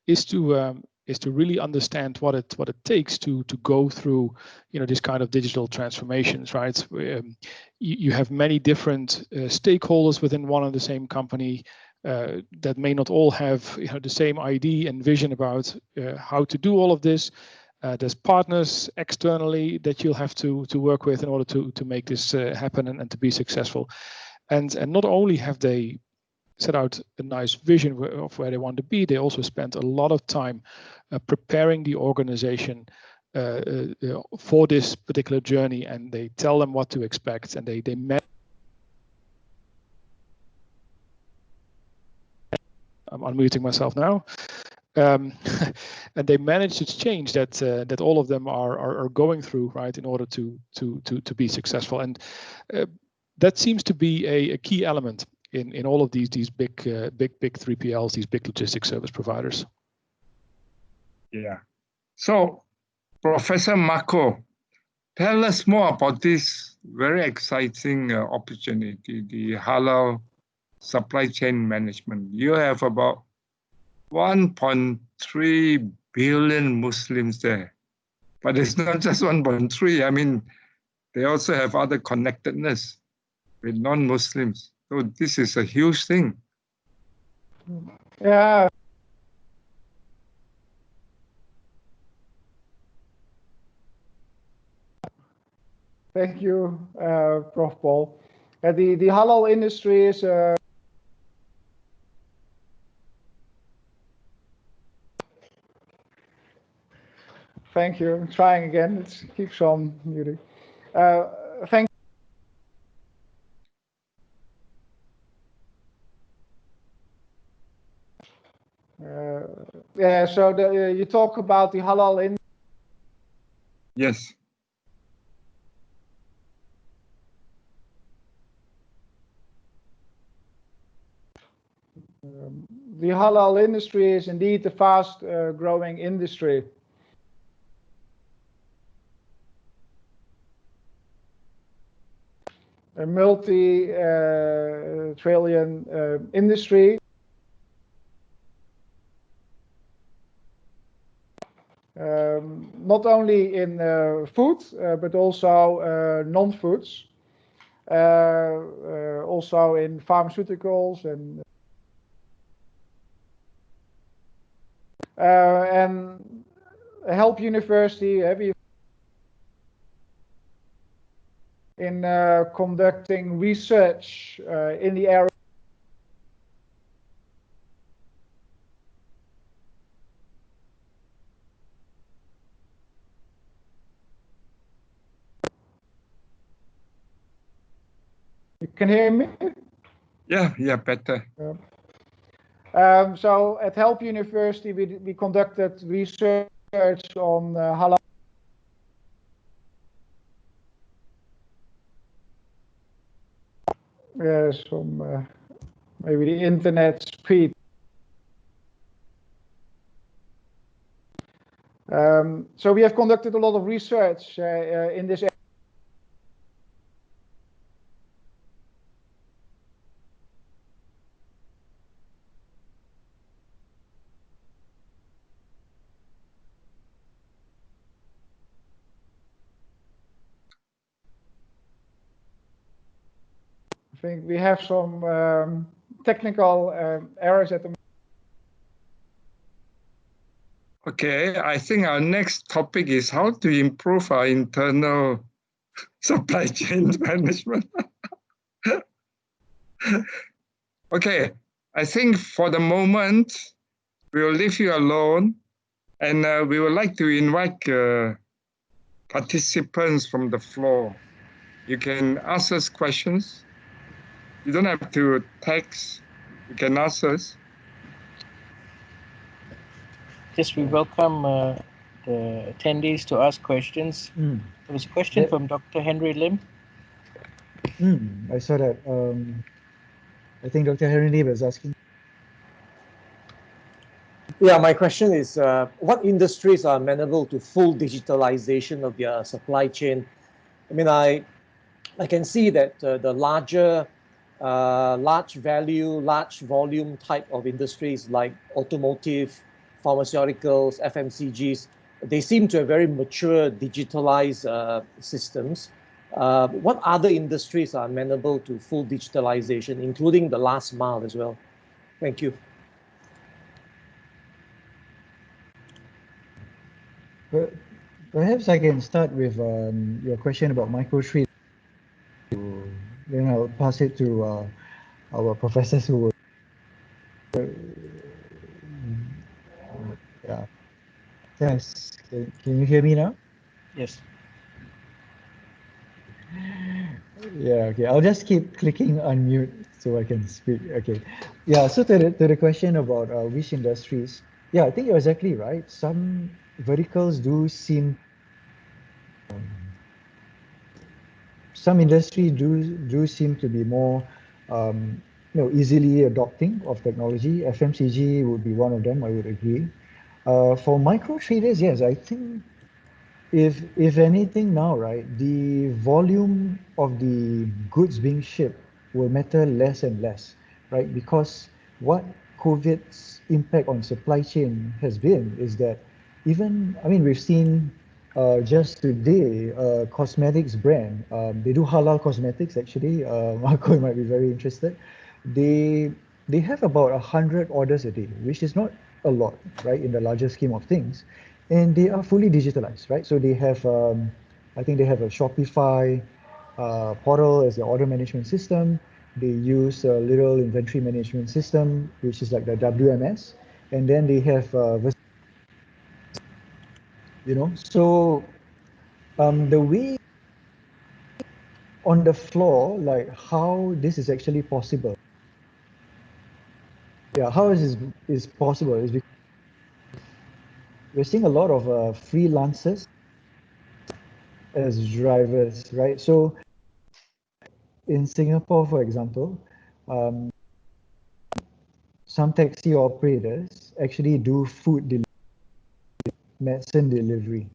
is to really understand what it takes to go through, you know, this kind of digital transformations, right? You have many different stakeholders within one and the same company that may not all have, you know, the same idea and vision about how to do all of this. There's partners externally that you'll have to work with in order to make this happen and to be successful. And not only have they set out a nice vision of where they want to be, they also spent a lot of time preparing the organization for this particular journey, and they tell them what to expect, and they I'm unmuting myself now. And they managed to change that all of them are going through, right, in order to be successful. And that seems to be a key element in all of these big 3PLs, these big logistics service providers. Yeah. So, Professor Marco, tell us more about this very exciting opportunity, the halal supply chain management. You have about 1.3 billion Muslims there. But it's not just 1.3. I mean, they also have other connectedness with non-Muslims. So this is a huge thing. Yeah. Thank you, Prof. Paul. The halal industry is thank you. I'm trying again. It keeps on muting. Thank. Yeah. So you talk about the halal industry. Yes. The halal industry is indeed a fast growing industry. A multi-trillion industry. Not only in food, but also non-foods. Also in pharmaceuticals and Help University in conducting research in the area. You can hear me? Yeah, better. So at Help University, we conducted research on halal. Some maybe the internet speed. So we have conducted a lot of research in this area. I think we have some technical errors at the moment. Okay, I think our next topic is how to improve our internal supply chain management. Okay, I think for the moment, we will leave you alone, and we would like to invite participants from the floor. You can ask us questions. You don't have to text. You can ask us. Yes, we welcome the attendees to ask questions. There was a question from Dr. Henry Lim. I saw that. I think Dr. Henry Lim was asking. Yeah, my question is, what industries are amenable to full digitalization of their supply chain? I mean, I can see that the larger large value, large volume type of industries like automotive, pharmaceuticals, FMCGs, they seem to have very mature digitalized systems. What other industries are amenable to full digitalization, including the last mile as well? Thank you. Perhaps I can start with your question about micro-3D. Then I'll pass it to our professors who will. Yeah. Yes. Can you hear me now? Yes. Yeah, okay. I'll just keep clicking unmute so I can speak. Okay. Yeah, so to the question about which industries, yeah, I think you're exactly right. Some verticals do seem, some industries do seem to be more, easily adopting of technology. FMCG would be one of them, I would agree. For micro traders, yes, I think if anything now, right, the volume of the goods being shipped will matter less and less, right? Because what COVID's impact on supply chain has been is that even, I mean, we've seen just today, cosmetics brand, they do halal cosmetics actually. Marco might be very interested. They they have about 100 orders a day, which is not a lot, right, in the larger scheme of things, and they are fully digitalized, right? So they have, I think they have a Shopify portal as their order management system. They use a little inventory management system, which is like the WMS, and then they have, so the way on the floor, like how this is actually possible. Yeah, how is possible is because we're seeing a lot of freelancers as drivers, right? So in Singapore, for example, some taxi operators actually do food delivery, medicine delivery,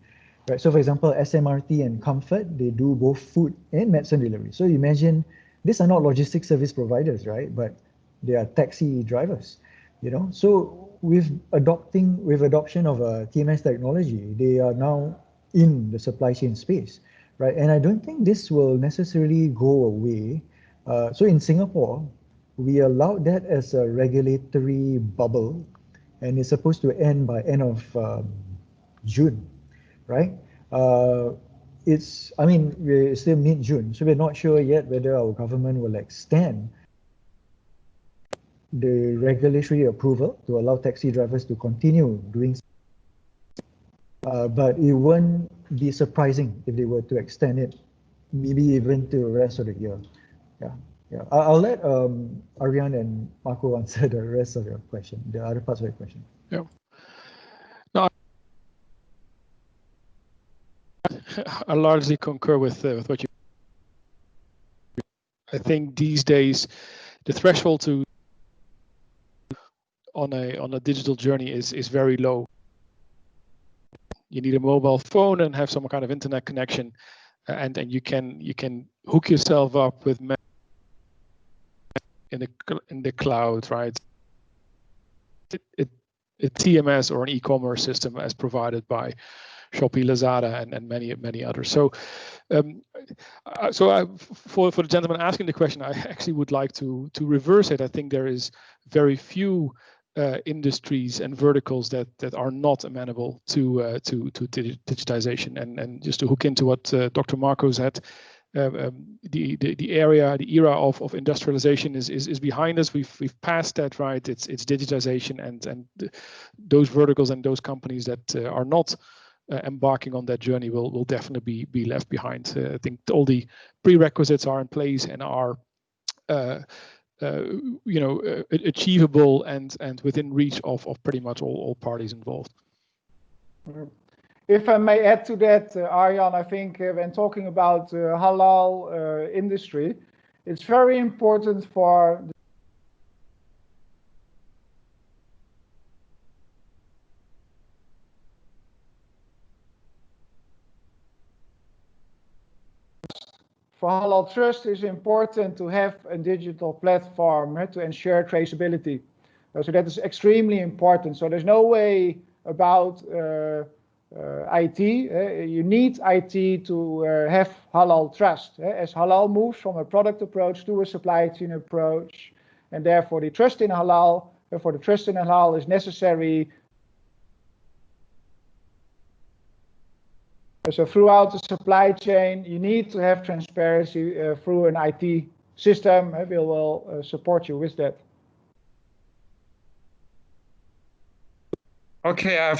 right? So for example, SMRT and Comfort, they do both food and medicine delivery. So imagine, these are not logistics service providers, right? But they are taxi drivers, So with adoption of TMS technology, they are now in the supply chain space, right? And I don't think this will necessarily go away. So in Singapore, we allowed that as a regulatory bubble, and it's supposed to end by end of June, right? I mean, we're still mid-June, so we're not sure yet whether our government will extend the regulatory approval to allow taxi drivers to continue doing, but it won't be surprising if they were to extend it, maybe even to the rest of the year. Yeah, yeah. I'll let Aryan and Marco answer the rest of your question, the other parts of your question. Yeah. No, I largely concur with what you. I think these days, the threshold to on a digital journey is very low. You need a mobile phone and have some kind of internet connection, and you can hook yourself up with in the cloud, right? A TMS or an e-commerce system as provided by Shopee, Lazada, and many others. So, for the gentleman asking the question, I actually would like to reverse it. I think there is very few industries and verticals that are not amenable to digitization. And just to hook into what Dr. Marco said, the era of industrialization is behind us. We've passed that, right? It's digitization, and those verticals and those companies that are not embarking on that journey will definitely be left behind. I think all the prerequisites are in place and are achievable and within reach of pretty much all parties involved. If I may add to that, Arjan, I think when talking about halal industry, it's very important for for halal trust, it's important to have a digital platform to ensure traceability. So that is extremely important. So there's no way about IT. You need IT to have halal trust. As halal moves from a product approach to a supply chain approach, and therefore the trust in halal, therefore the trust in halal is necessary. So throughout the supply chain, you need to have transparency through an IT system. We will support you with that. Okay,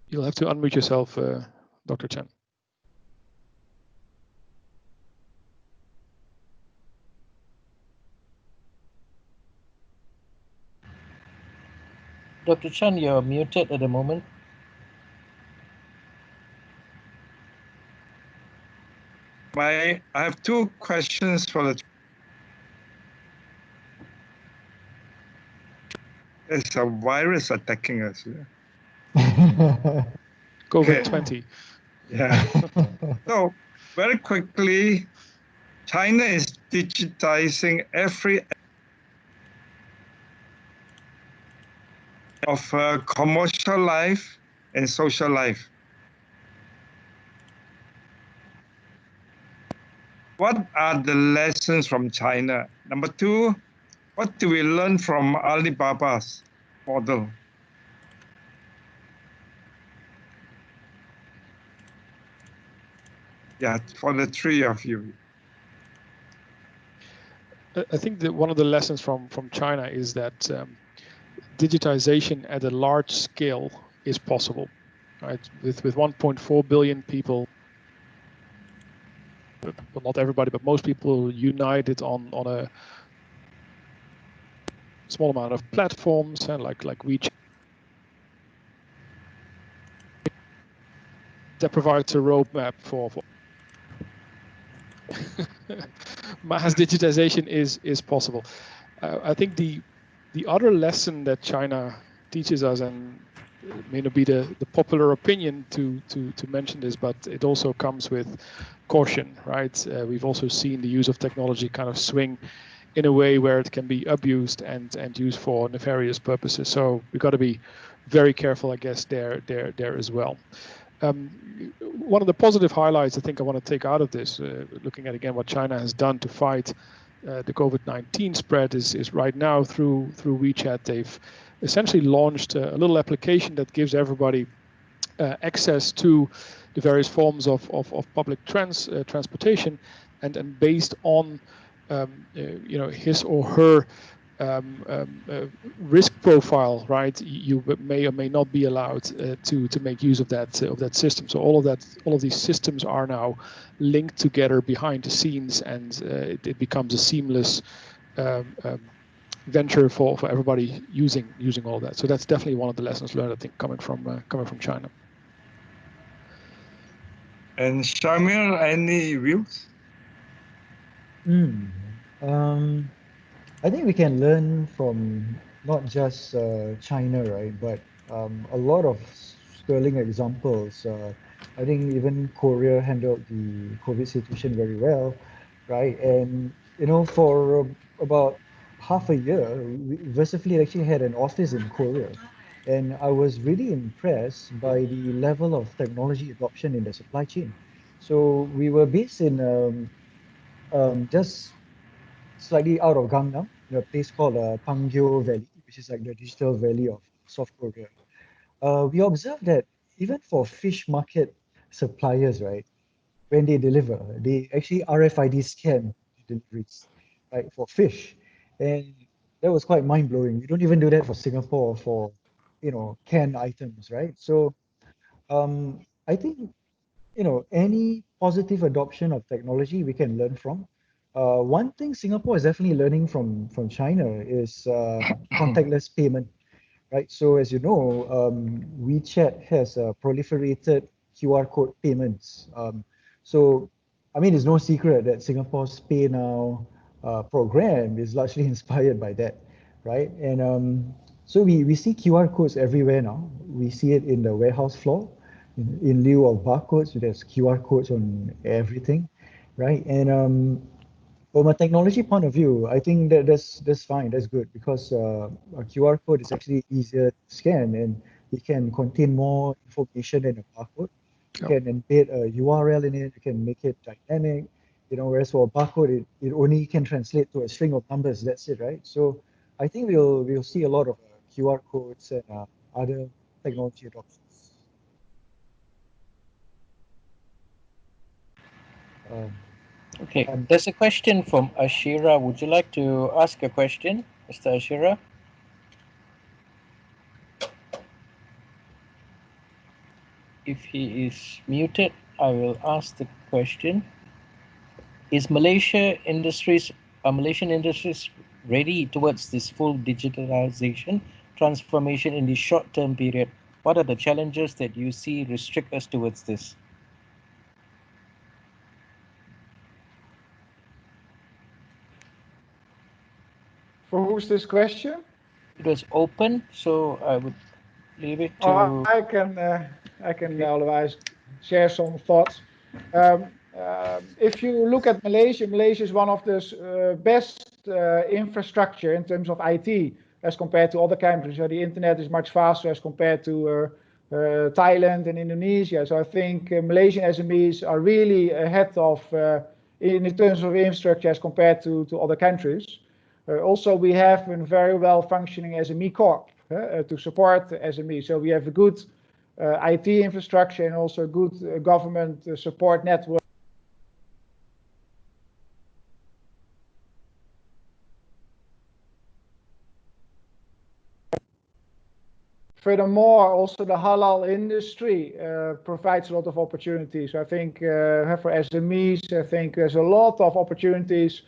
You'll have to unmute yourself, Dr. Chen. Dr. Chan, you're muted at the moment. I have two questions for the. There's a virus attacking us. COVID-20. Yeah. So very quickly, China is digitizing every of commercial life and social life. What are the lessons from China? Number two, what do we learn from Alibaba's model? Yeah, for the three of you. I think that one of the lessons from China is that digitization at a large scale is possible, right? With 1.4 billion people, well, not everybody, but most people united on a small amount of platforms and like WeChat, that provides a roadmap for mass digitization is possible. I think the other lesson that China teaches us, and it may not be the popular opinion to mention this, but it also comes with caution, right? We've also seen the use of technology kind of swing in a way where it can be abused and used for nefarious purposes. So we've got to be very careful, I guess, there as well. One of the positive highlights I think I want to take out of this, looking at again what China has done to fight the COVID-19 spread, is right now through WeChat, they've essentially launched a little application that gives everybody access to the various forms of public transportation, and based on his or her risk profile, right? You may or may not be allowed to make use of that system. So all of these systems are now linked together behind the scenes, and it becomes a seamless venture for everybody using all of that. So that's definitely one of the lessons learned, I think, coming from China. And Shamil, any views? I think we can learn from not just China, right, but a lot of sterling examples. I think even Korea handled the COVID situation very well, right? And for about half a year, Versifleet actually had an office in Korea, and I was really impressed by the level of technology adoption in the supply chain. So we were based in just slightly out of Gangnam, in a place called Pangyo Valley, which is like the digital valley of South Korea. We observed that even for fish market suppliers, right, when they deliver, they actually RFID scan the deliveries, right, for fish. And that was quite mind-blowing. We don't even do that for Singapore for, canned items, right? So I think any positive adoption of technology we can learn from. One thing Singapore is definitely learning from China is contactless payment, right? So as you know, WeChat has proliferated QR code payments. So, I mean, it's no secret that Singapore's Pay Now program is largely inspired by that, right? And So we see QR codes everywhere now. We see it in the warehouse floor. In lieu of barcodes, there's QR codes on everything, right? And from a technology point of view, I think that's fine, that's good, because a QR code is actually easier to scan and it can contain more information than a barcode. You can embed a URL in it, you can make it dynamic, whereas for a barcode, it only can translate to a string of numbers, that's it, right? So I think we'll see a lot of QR codes and other technology adoptions. Okay, there's a question from Ashira. Would you like to ask a question, Mr. Ashira? If he is muted, I will ask the question. Is Malaysian industries ready towards this full digitalization transformation in the short-term period? What are the challenges that you see restrict us towards this? For who's this question? It was open, so I would leave it to. Oh, I can otherwise share some thoughts. If you look at Malaysia, Malaysia is one of the best infrastructure in terms of IT as compared to other countries. So the internet is much faster as compared to Thailand and Indonesia. So I think Malaysian SMEs are really ahead of in terms of infrastructure as compared to other countries. Also, we have a very well functioning SME Corp to support SMEs. So we have a good IT infrastructure and also a good government support network. Furthermore, also the halal industry provides a lot of opportunities. I think for SMEs, I think there's a lot of opportunities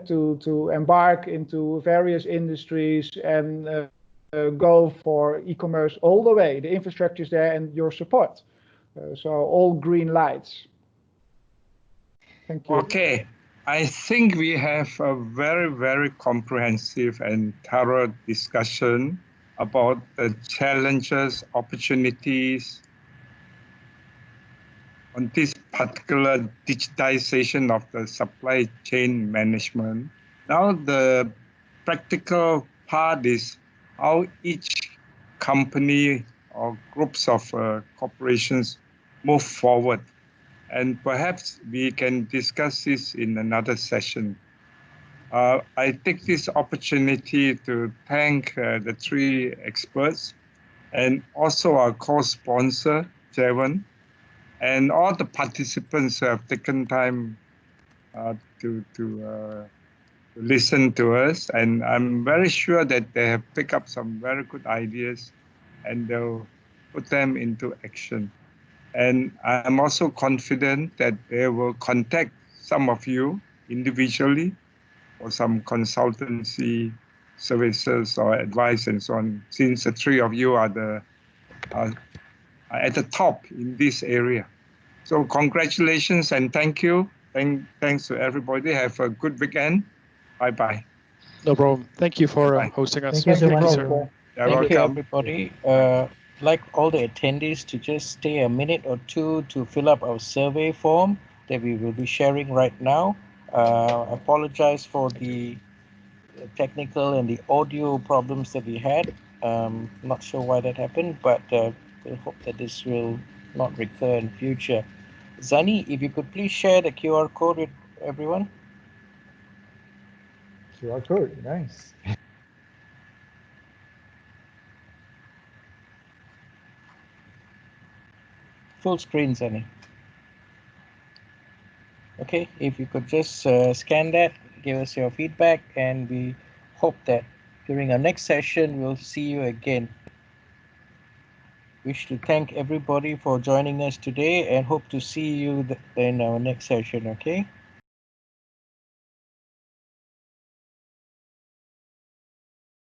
to embark into various industries and go for e-commerce all the way. The infrastructure is there and your support. So all green lights. Thank you. Okay, I think we have a very, very comprehensive and thorough discussion about the challenges, opportunities on this particular digitization of the supply chain management. Now the practical part is how each company or groups of corporations move forward. And perhaps we can discuss this in another session. I take this opportunity to thank the three experts and also our co-sponsor, Jevon, and all the participants who have taken time to listen to us. And I'm very sure that they have picked up some very good ideas and they'll put them into action. And I'm also confident that they will contact some of you individually for some consultancy services or advice and so on, since the three of you are at the top in this area. So congratulations and thank you. Thanks to everybody. Have a good weekend. Bye-bye. No problem. Thank you for Bye-bye. hosting us. Thank you so much. sir. You're Thank you, welcome. everybody. Like all the attendees to just stay a minute or two to fill up our survey form that we will be sharing right now. Apologize for the technical and the audio problems that we had. Not sure why that happened, but we hope that this will not recur in future. Zani, if you could please share the QR code with everyone. QR code, nice. Full screen, Zani. Okay, if you could just scan that, give us your feedback, and we hope that during our next session, we'll see you again. Wish to thank everybody for joining us today and hope to see you in our next session, okay?